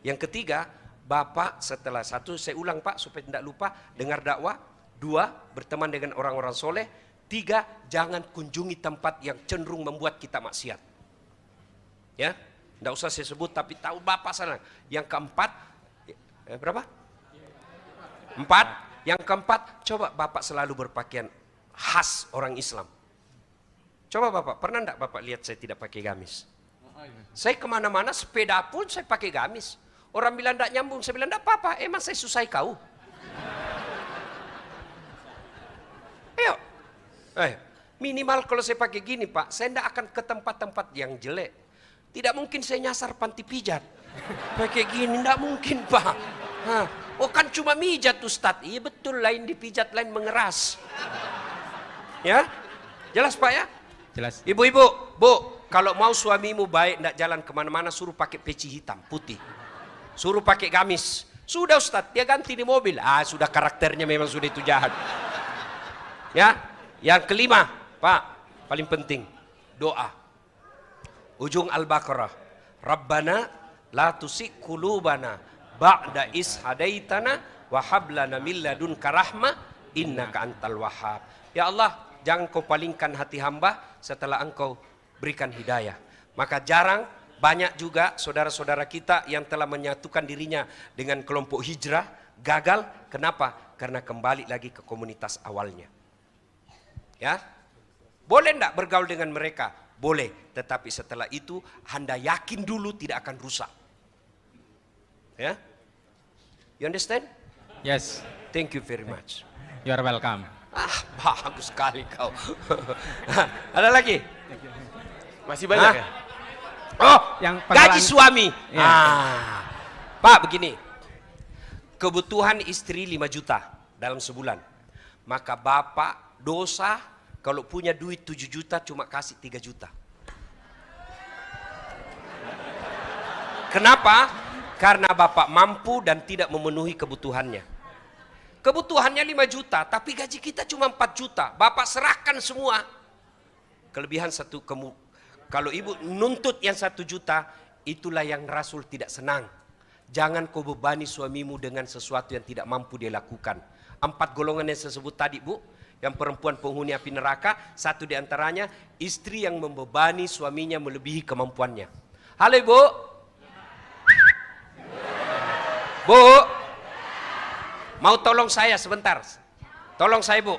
Yang ketiga, Bapak setelah satu, saya ulang Pak supaya tidak lupa, dengar dakwah. Dua, berteman dengan orang-orang soleh. Tiga, jangan kunjungi tempat yang cenderung membuat kita maksiat. Ya, tidak usah saya sebut tapi tahu Bapak sana. Yang keempat, berapa? Empat. Yang keempat, coba Bapak selalu berpakaian khas orang Islam. Coba Bapak, pernah tidak Bapak lihat saya tidak pakai gamis? Saya kemana-mana sepeda pun saya pakai gamis. Orang bilang tidak nyambung, saya bilang tidak apa-apa, emang saya susah kau. Ayo, minimal kalau saya pakai gini Pak, saya tidak akan ke tempat-tempat yang jelek. Tidak mungkin saya nyasar panti pijat. Pakai gini tidak mungkin Pak. Oh kan cuma mijat Ustadz. Iya betul, lain dipijat, lain mengeras. Ya, jelas Pak ya? Jelas. Ibu-ibu, Bu, kalau mau suamimu baik, tidak jalan kemana-mana, suruh pakai peci hitam, putih. Suruh pakai gamis. Sudah Ustadz, dia ganti di mobil. Sudah karakternya memang sudah itu jahat. Ya, yang kelima, Pak, paling penting, doa. Ujung Al-Baqarah. Rabbana la tusik qulubana ba'da is hadaitana wa hab lana min ladunka rahmah innaka antal wahhab. Ya Allah, jangan kau palingkan hati hamba setelah engkau berikan hidayah. Maka jarang banyak juga saudara-saudara kita yang telah menyatukan dirinya dengan kelompok hijrah gagal. Kenapa? Karena kembali lagi ke komunitas awalnya. Ya, boleh enggak bergaul dengan mereka? Boleh, tetapi setelah itu Anda yakin dulu tidak akan rusak. Ya, you understand? Yes. Thank you very much. You are welcome. Bagus sekali kau. Ada lagi? Masih banyak ya? Oh, Yang gaji suami. Ya. Pak begini, kebutuhan istri 5 juta dalam sebulan. Maka Bapak dosa kalau punya duit 7 juta cuma kasih 3 juta. Kenapa? Karena Bapak mampu dan tidak memenuhi kebutuhannya. Kebutuhannya 5 juta, tapi gaji kita cuma 4 juta. Bapak serahkan semua. Kelebihan satu kalau ibu nuntut yang 1 juta, itulah yang Rasul tidak senang. Jangan kau bebani suamimu dengan sesuatu yang tidak mampu dia lakukan. 4 golongan yang saya sebut tadi Bu, yang perempuan penghuni api neraka, satu diantaranya istri yang membebani suaminya melebihi kemampuannya. Halo Ibu. Bu, mau tolong saya sebentar. Tolong saya Bu,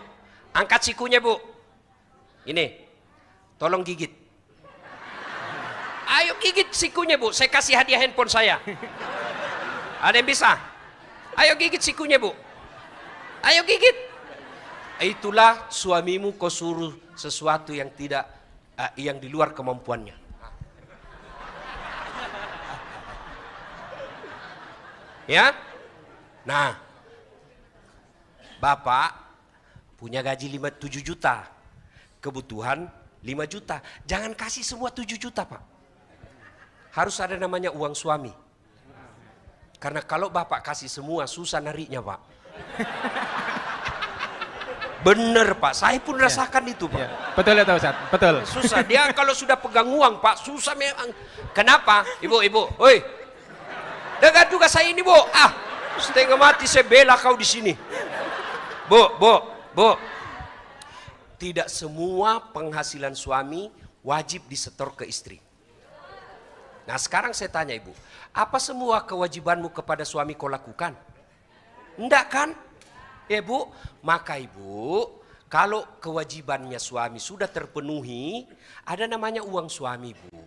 angkat sikunya Bu. Ini, tolong gigit. Ayo gigit sikunya Bu, saya kasih hadiah handphone saya. Ada yang bisa? Ayo gigit sikunya Bu. Ayo gigit. Itulah suamimu kau suruh sesuatu yang tidak yang di luar kemampuannya. Ya. Nah, Bapak punya gaji 7 juta, kebutuhan 5 juta. Jangan kasih semua 7 juta, Pak. Harus ada namanya uang suami. Karena kalau Bapak kasih semua, susah nariknya, Pak. Bener, Pak. Saya pun rasakan itu, Pak. Ya. Betul ya, Ustaz. Betul. Susah. Dia kalau sudah pegang uang, Pak, susah memang. Kenapa? Ibu, oi. Dengar juga saya ini, Bu. Setengah mati saya bela kau di sini. Bu. Tidak semua penghasilan suami wajib disetor ke istri. Nah, sekarang saya tanya, Ibu, apa semua kewajibanmu kepada suami kau lakukan? Enggak kan? Ya, Bu, maka Ibu, kalau kewajibannya suami sudah terpenuhi, ada namanya uang suami, Bu.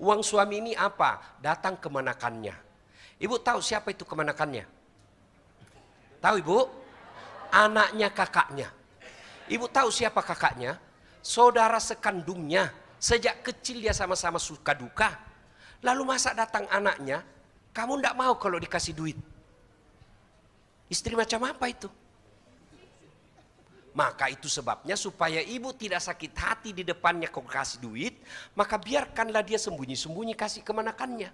Uang suami ini apa? Datang kemanakannya. Ibu tahu siapa itu kemanakannya? Tahu, Ibu? Anaknya, kakaknya. Ibu tahu siapa kakaknya? Saudara sekandungnya. Sejak kecil dia sama-sama suka duka. Lalu masa datang anaknya, kamu enggak mau kalau dikasih duit? Istri macam apa itu? Maka itu sebabnya supaya ibu tidak sakit hati di depannya kau kasih duit, maka biarkanlah dia sembunyi-sembunyi kasih kemanakannya.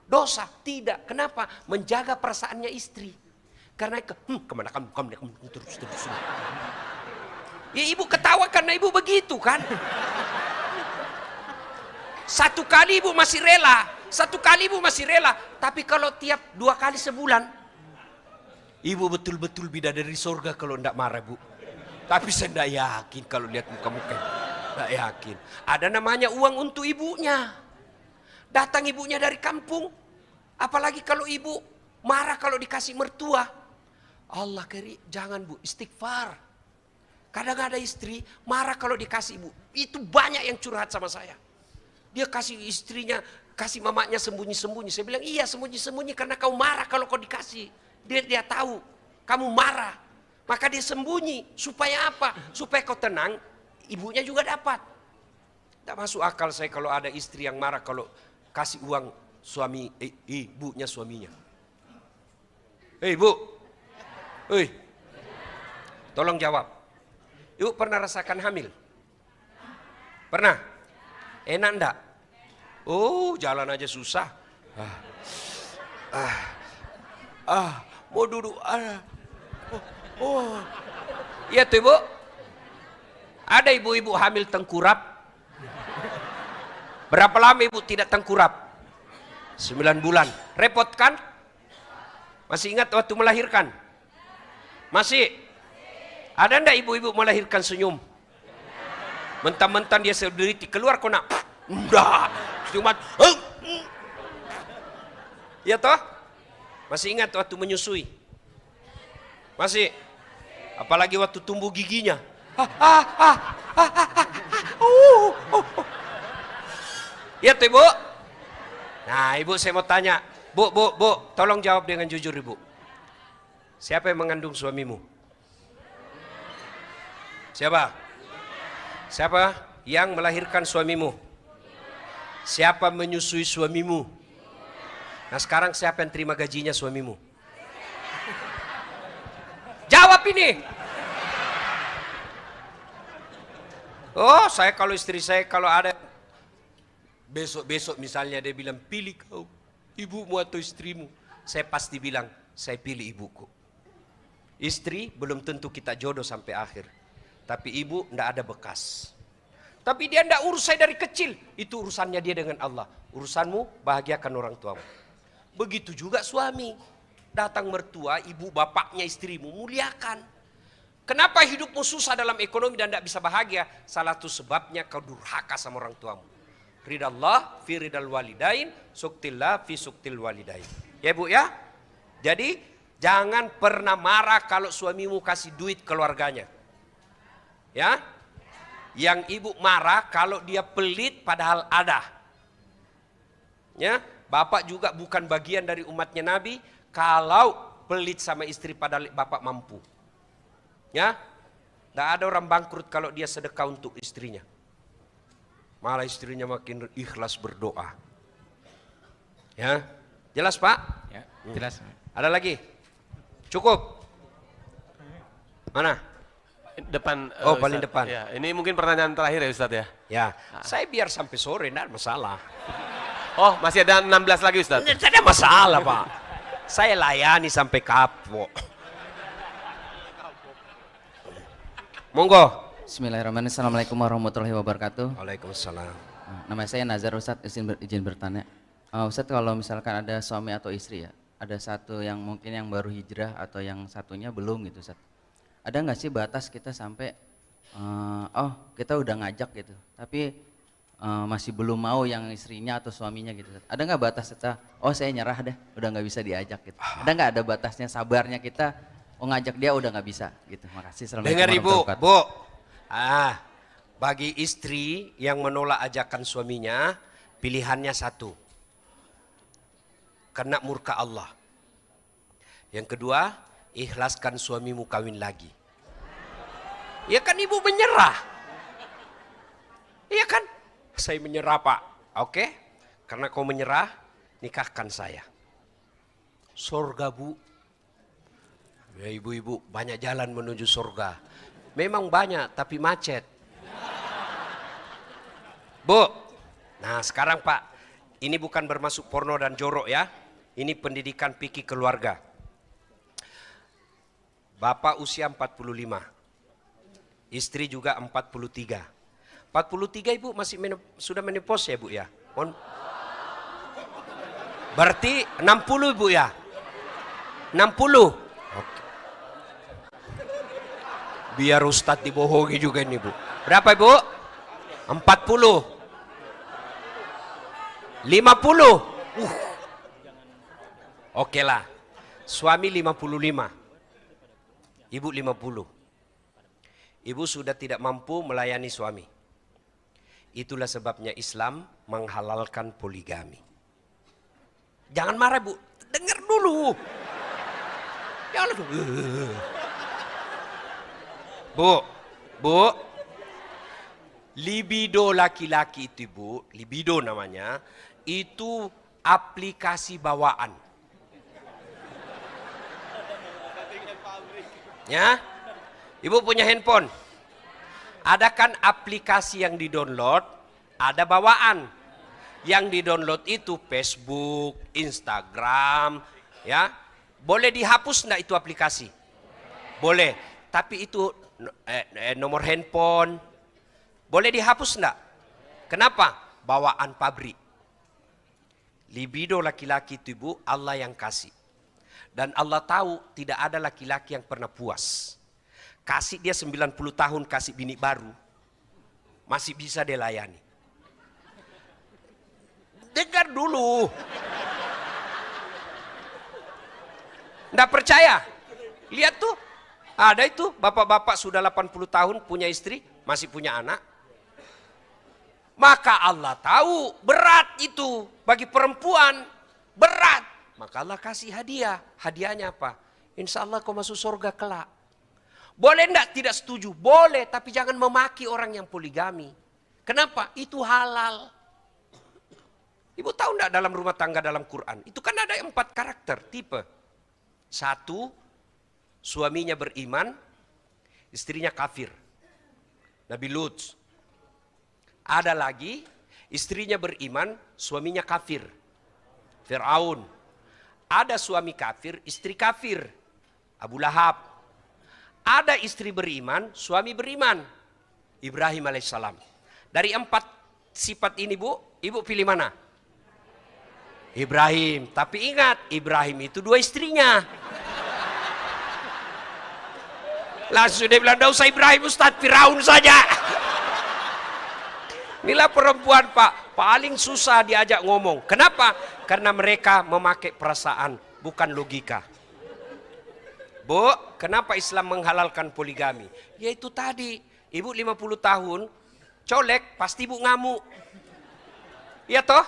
Dosa? Tidak. Kenapa? Menjaga perasaannya istri. Karena kemanakan terus. Ya ibu ketawa karena ibu begitu kan? Satu kali ibu masih rela, tapi kalau tiap 2 kali sebulan, ibu betul-betul bidadari surga kalau enggak marah, Bu. Tapi saya enggak yakin kalau lihat muka-muka. Enggak yakin. Ada namanya uang untuk ibunya. Datang ibunya dari kampung. Apalagi kalau ibu marah kalau dikasih mertua. Allah keri, jangan, Bu, istighfar. Kadang ada istri marah kalau dikasih ibu. Itu banyak yang curhat sama saya. Dia kasih istrinya, kasih mamanya sembunyi-sembunyi. Saya bilang, iya sembunyi-sembunyi karena kau marah kalau kau dikasih. Dia tahu kamu marah. Maka dia sembunyi. Supaya apa? Supaya kau tenang, ibunya juga dapat. Tidak masuk akal saya kalau ada istri yang marah kalau kasih uang suami, ibunya suaminya. Bu. Tolong jawab. Ibu pernah rasakan hamil? Pernah? Enak enggak? Oh, jalan aja susah. Mau duduk. Iya tuh, Ibu. Ada ibu-ibu hamil tengkurap. Berapa lama ibu tidak tengkurap? 9 bulan. Repot kan? Masih ingat waktu melahirkan? Masih? Ada enggak ibu-ibu melahirkan senyum? Mentang-mentang dia sendiri keluar kok nak. Enggak. Cuma ya toh? Masih ingat waktu menyusui? Masih? Apalagi waktu tumbuh giginya. Ya tuh, Ibu? Nah, Ibu saya mau tanya. Bu, tolong jawab dengan jujur, Ibu. Siapa yang mengandung suamimu? Siapa yang melahirkan suamimu? Siapa menyusui suamimu? Nah, sekarang siapa yang terima gajinya suamimu? Jawab ini. Oh, saya kalau istri saya kalau ada besok misalnya dia bilang pilih kau, ibumu atau istrimu, saya pasti bilang saya pilih ibuku. Istri belum tentu kita jodoh sampai akhir. Tapi ibu tidak ada bekas. Tapi dia tidak urus saya dari kecil. Itu urusannya dia dengan Allah. Urusanmu bahagiakan orang tuamu. Begitu juga suami. Datang mertua, ibu bapaknya istrimu, muliakan. Kenapa hidupmu susah dalam ekonomi dan tidak bisa bahagia? Salah satu sebabnya kau durhaka sama orang tuamu. Ridallah fi ridal walidain, suktillah fi suktil walidain. Ya Bu ya? Jadi jangan pernah marah kalau suamimu kasih duit keluarganya. Ya, yang ibu marah kalau dia pelit padahal ada. Ya, bapak juga bukan bagian dari umatnya Nabi kalau pelit sama istri padahal bapak mampu. Ya, tidak ada orang bangkrut kalau dia sedekah untuk istrinya. Malah istrinya makin ikhlas berdoa. Ya, jelas Pak? Ya. Jelas. Ada lagi? Cukup? Mana? Depan. Oh, Ustadz. paling depan. Ya, ini mungkin pertanyaan terakhir ya Ustadz ya. Ya, saya biar sampai sore, tidak masalah. Oh, masih ada 16 lagi Ustadz. Tidak ada masalah, Pak. Saya layani sampai kapok. Monggo. Bismillahirrahmanirrahim. Assalamualaikum warahmatullahi wabarakatuh. Waalaikumsalam. Nama saya Nazar Ustadz, izin bertanya. Ustadz, kalau misalkan ada suami atau istri ya, ada satu yang mungkin yang baru hijrah atau yang satunya belum gitu Ustadz. Ada nggak sih batas kita sampai, kita udah ngajak gitu, tapi masih belum mau yang istrinya atau suaminya gitu Ustadz. Ada nggak batas kita, saya nyerah deh, udah nggak bisa diajak gitu. Ada nggak ada batasnya, sabarnya kita, ngajak dia udah nggak bisa gitu. Makasih. Assalamualaikum Dengar Ibu, warahmatullahi Bu. wabarakatuh. Bagi istri yang menolak ajakan suaminya, pilihannya satu. Kena murka Allah. Yang kedua, ikhlaskan suamimu kawin lagi. Ya kan Ibu menyerah. Iya kan? Saya menyerah, Pak. Oke? Karena kau menyerah, nikahkan saya. Surga, Bu. Ya ibu-ibu, banyak jalan menuju surga. Memang banyak, tapi macet. Bu, nah sekarang Pak, ini bukan bermasuk porno dan jorok ya. Ini pendidikan fikih keluarga. Bapak usia 45, istri juga 43. 43 Ibu masih sudah menopause ya Bu ya? Berarti 60 Ibu ya? 60? Oke. Biar Ustadz dibohongi juga ini Bu. Berapa Ibu? 40. 50. Oke lah. Suami 55. Ibu 50. Ibu sudah tidak mampu melayani suami. Itulah sebabnya Islam menghalalkan poligami. Jangan marah Bu. Dengar dulu. Ya Allah. Bu. Libido laki-laki itu Bu, libido namanya, itu aplikasi bawaan. Ya, Ibu punya handphone. Ada kan aplikasi yang di-download, ada bawaan. Yang di-download itu Facebook, Instagram, ya. Boleh dihapus enggak itu aplikasi? Boleh, tapi itu nomor handphone. Boleh dihapus enggak? Kenapa? Bawaan pabrik. Libido laki-laki itu Bu, Allah yang kasih. Dan Allah tahu tidak ada laki-laki yang pernah puas. Kasih dia 90 tahun kasih bini baru, masih bisa dia layani. Dengar dulu. Nggak percaya? Lihat tuh. Ada itu bapak-bapak sudah 80 tahun punya istri, masih punya anak. Maka Allah tahu berat itu bagi perempuan, berat. Maka Allah kasih hadiah. Hadiahnya apa? Insya Allah kau masuk surga kelak. Boleh enggak tidak setuju? Boleh, tapi jangan memaki orang yang poligami. Kenapa? Itu halal. Ibu tahu enggak dalam rumah tangga dalam Quran? Itu kan ada 4 karakter, tipe. 1, suaminya beriman, istrinya kafir. Nabi Lut. Ada lagi, istrinya beriman, suaminya kafir. Fir'aun. Ada suami kafir, istri kafir. Abu Lahab. Ada istri beriman, suami beriman. Ibrahim alaihissalam. Dari 4 sifat ini Bu, Ibu pilih mana? Ibrahim. Tapi ingat, Ibrahim itu 2 istrinya. Langsung dia bilang, "Tidak usah Ibrahim Ustaz, Firaun saja." Inilah perempuan Pak, paling susah diajak ngomong. Kenapa? Karena mereka memakai perasaan, bukan logika. Bu, kenapa Islam menghalalkan poligami? Yaitu tadi, Ibu 50 tahun, colek, pasti Ibu ngamuk. Iya toh?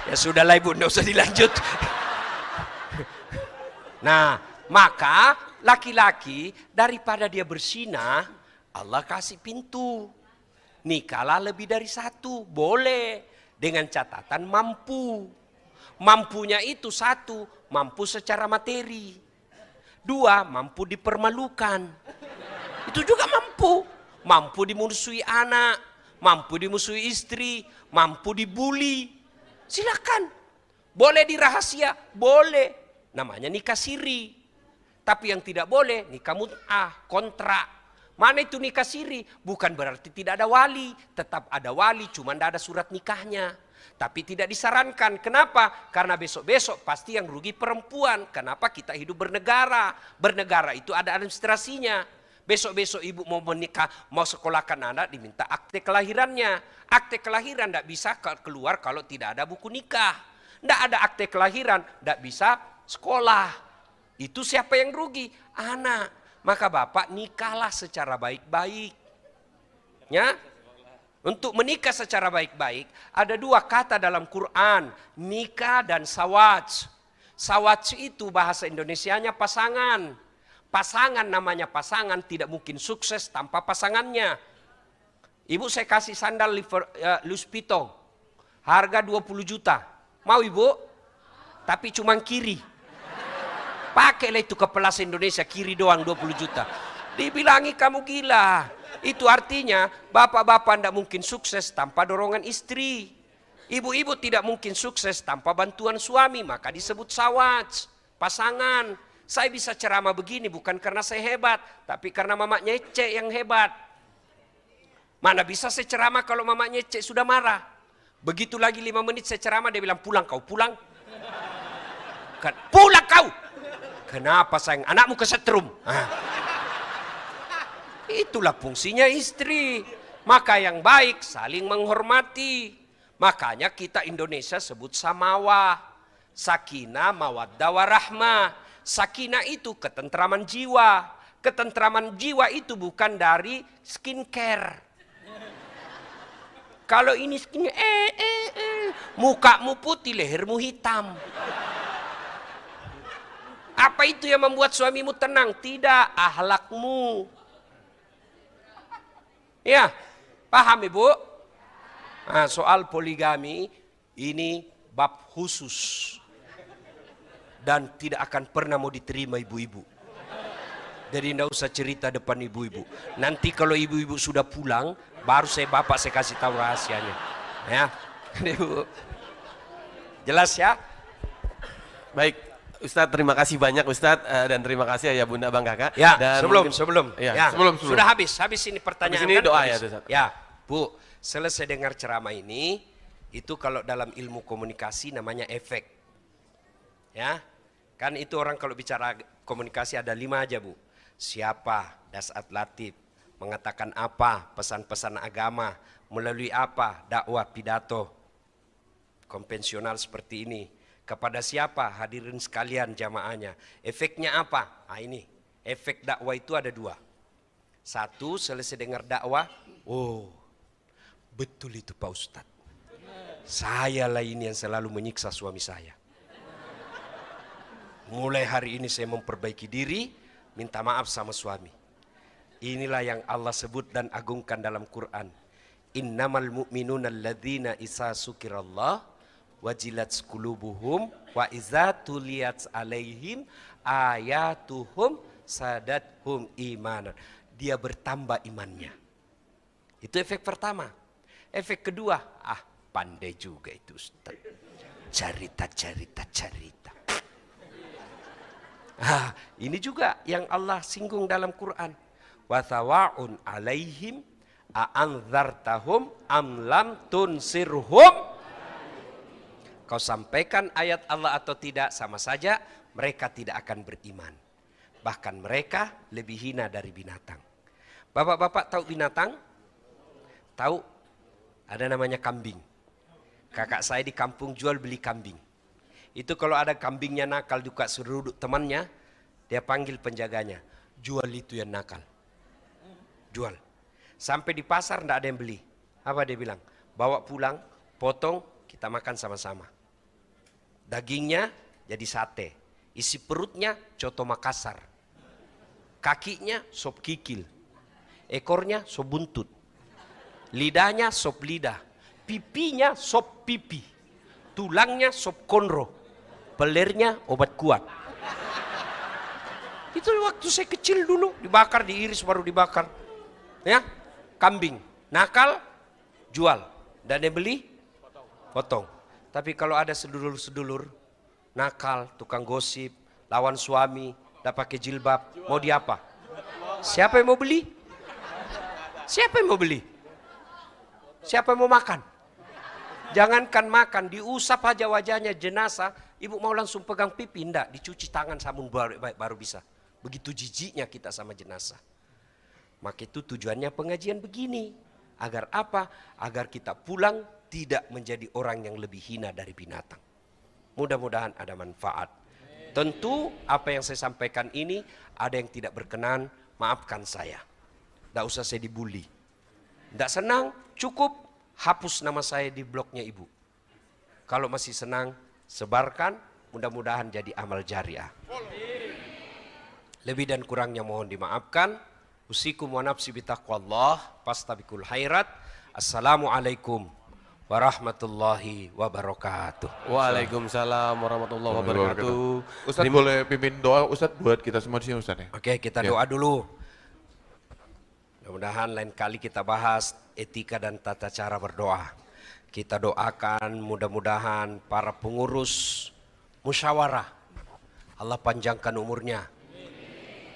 Ya sudahlah Ibu, tidak usah dilanjut. Nah, maka laki-laki daripada dia bersinah, Allah kasih pintu. Nikahlah lebih dari 1, boleh. Dengan catatan mampu. Mampunya itu satu, mampu secara materi. Dua, mampu dipermalukan. Itu juga mampu. Mampu dimusuhi anak, mampu dimusuhi istri, mampu dibully. Silakan. Boleh dirahasia, boleh. Namanya nikah siri. Tapi yang tidak boleh nikah mut'ah, kontrak. Mana itu nikah siri? Bukan berarti tidak ada wali. Tetap ada wali, cuma tidak ada surat nikahnya. Tapi tidak disarankan. Kenapa? Karena besok-besok pasti yang rugi perempuan. Kenapa? Kita hidup bernegara. Bernegara itu ada administrasinya. Besok-besok ibu mau menikah, mau sekolahkan anak, diminta akte kelahirannya. Akte kelahiran tidak bisa keluar kalau tidak ada buku nikah. Tidak ada akte kelahiran, tidak bisa sekolah. Itu siapa yang rugi? Anak. Maka bapak nikahlah secara baik-baik. Ya? Untuk menikah secara baik-baik, ada dua kata dalam Quran, nikah dan sawaj. Sawaj itu bahasa Indonesianya pasangan. Pasangan namanya pasangan, tidak mungkin sukses tanpa pasangannya. Ibu saya kasih sandal Louis Vuitton, harga 20 juta. Mau ibu? Tapi cuma kiri. Pakailah itu ke Pelas Indonesia, kiri doang 20 juta. Dibilangi kamu gila. Itu artinya bapak-bapak tidak mungkin sukses tanpa dorongan istri. Ibu-ibu tidak mungkin sukses tanpa bantuan suami. Maka disebut sawaj, pasangan. Saya bisa ceramah begini bukan karena saya hebat. Tapi karena mamanya Ece yang hebat. Mana bisa saya ceramah kalau mamanya Ece sudah marah. Begitu lagi 5 menit saya ceramah, dia bilang pulang kau, pulang. Kan, pulang kau. Kenapa sayang? Anakmu kesetrum. Itulah fungsinya istri. Maka yang baik saling menghormati. Makanya kita Indonesia sebut samawa. Sakinah, mawaddah, warahmah. Sakinah itu ketentraman jiwa. Ketentraman jiwa itu bukan dari skincare. Kalau ini skincare, mukamu putih, lehermu hitam. Apa itu yang membuat suamimu tenang? Tidak, ahlakmu. Ya, paham ibu? Nah, soal poligami ini bab khusus. Dan tidak akan pernah mau diterima ibu-ibu. Jadi tidak usah cerita depan ibu-ibu. Nanti kalau ibu-ibu sudah pulang, baru bapak saya kasih tahu rahasianya. Ya, ibu. Jelas ya? Baik. Ustadz, terima kasih banyak Ustadz, dan terima kasih ya Bunda Bang Kakak. Ya, dan sebelum. Ya, Ya, sebelum. sudah habis ini pertanyaan. Habis ini kan? doa Habis. ya, Ustadz. Ya, Bu, selesai dengar ceramah ini, itu kalau dalam ilmu komunikasi namanya efek. Ya, kan itu orang kalau bicara komunikasi ada 5 aja Bu. Siapa, dasat latif, mengatakan apa, pesan-pesan agama, melalui apa, dakwah, pidato, konvensional seperti ini. Kepada siapa? Hadirin sekalian jamaahnya. Efeknya apa? Nah ini, efek dakwah itu ada 2. 1, selesai dengar dakwah, oh betul itu Pak Ustadz. Saya lah ini yang selalu menyiksa suami saya. Mulai hari ini saya memperbaiki diri, minta maaf sama suami. Inilah yang Allah sebut dan agungkan dalam Quran. Innamal mu'minuna alladzina isa sukirallah wajilat qulubuhum wa iza tuliyat alaihim ayatuhum sadathum imanan. Dia bertambah imannya. Itu efek pertama. Efek kedua, pandai juga itu Ustaz. Cerita. Ini juga yang Allah singgung dalam Quran. Wa thawaun alaihim a'anzartahum am lam tunsirhum. Kau sampaikan ayat Allah atau tidak sama saja, mereka tidak akan beriman. Bahkan mereka lebih hina dari binatang. Bapak-bapak tahu binatang? Tahu? Ada namanya kambing. Kakak saya di kampung jual beli kambing. Itu kalau ada kambingnya nakal juga seruduk temannya, dia panggil penjaganya. Jual itu yang nakal. Jual. Sampai di pasar tidak ada yang beli. Apa dia bilang? Bawa pulang, potong, kita makan sama-sama. Dagingnya jadi sate. Isi perutnya coto Makassar. Kakinya sop kikil. Ekornya sop buntut. Lidahnya sop lidah. Pipinya sop pipi. tulangnya sop konro, pelernya obat kuat. Itu waktu saya kecil dulu, dibakar, diiris baru dibakar. Ya, kambing, nakal, jual. Dan yang beli, potong. Tapi kalau ada sedulur-sedulur, nakal, tukang gosip, lawan suami, dah pakai jilbab, mau diapa? Siapa yang mau beli? Siapa yang mau beli? Siapa yang mau makan? Jangankan makan, diusap aja wajahnya jenazah, ibu mau langsung pegang pipi, enggak, dicuci tangan sabun baru bisa. Begitu jijiknya kita sama jenazah. Maka itu tujuannya pengajian begini. Agar apa? Agar kita pulang tidak menjadi orang yang lebih hina dari binatang. Mudah-mudahan ada manfaat. Tentu apa yang saya sampaikan ini ada yang tidak berkenan, maafkan saya. Tidak usah saya dibully. Tidak senang, cukup hapus nama saya di blognya ibu. Kalau masih senang, sebarkan, mudah-mudahan jadi amal jariah. Lebih dan kurangnya mohon dimaafkan. Usikum wa nafsi bitaqwallah, fastabiqul khairat. Assalamualaikum warahmatullahi wabarakatuh. Waalaikumsalam warahmatullahi wabarakatuh. Ustadz boleh pimpin doa Ustadz buat kita semua di sini Ustadz ya? Oke, kita doa dulu. Mudah-mudahan lain kali kita bahas etika dan tata cara berdoa. Kita doakan mudah-mudahan para pengurus musyawarah, Allah panjangkan umurnya,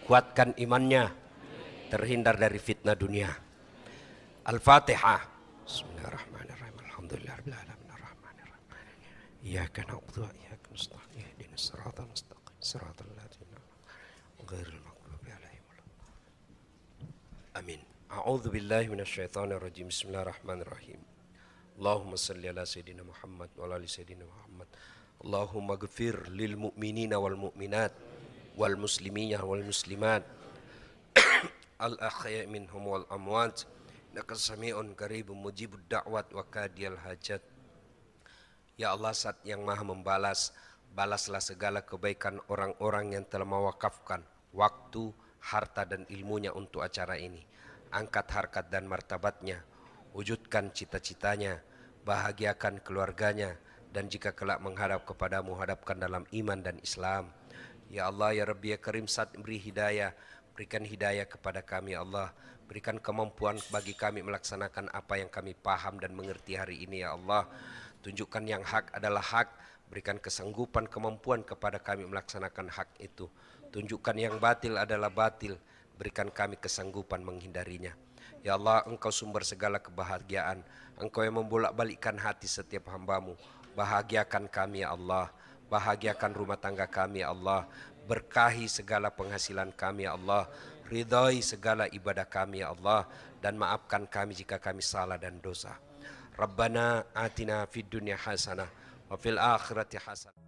kuatkan imannya, terhindar dari fitnah dunia. Al-Fatihah. Bismillahirrahmanirrahim. Alhamdulillahirabbil alamin arrahmanirrahim. Iyyaka na'budu wa iyyaka nasta'in. Ihdinas siratal mustaqim. Siratal ladzina ghairil maghdubi 'alaihim waladdallin. Amin. A'udzu billahi minasyaitonir rajim. Bismillahirrahmanirrahim. Allahumma shalli ala sayyidina Muhammad wa ala ali sayyidina Muhammad. Allahumma ghfir lil mu'minina wal mu'minat wal muslimina wal muslimat al ahya minhum wal amwat. Innaka sami'un qaribun mujibud da'wat wa kadiyal hajat. Ya Allah, Zat yang Maha membalas, balaslah segala kebaikan orang-orang yang telah mewakafkan waktu, harta dan ilmunya untuk acara ini. Angkat harkat dan martabatnya, wujudkan cita-citanya, bahagiakan keluarganya, dan jika kelak menghadap kepadamu, hadapkan dalam iman dan Islam. Ya Allah, ya Rabbi, ya Karim, Zat beri hidayah, berikan hidayah kepada kami ya Allah. Berikan kemampuan bagi kami melaksanakan apa yang kami paham dan mengerti hari ini ya Allah. Tunjukkan yang hak adalah hak, berikan kesanggupan kemampuan kepada kami melaksanakan hak itu. Tunjukkan yang batil adalah batil, berikan kami kesanggupan menghindarinya. Ya Allah, Engkau sumber segala kebahagiaan, Engkau yang membolak-balikkan hati setiap hambamu. Bahagiakan kami ya Allah, bahagiakan rumah tangga kami ya Allah, berkahi segala penghasilan kami ya Allah, ridhai segala ibadah kami ya Allah, dan maafkan kami jika kami salah dan dosa. Rabbana atina fid dunya hasanah wa fil akhirati hasanah.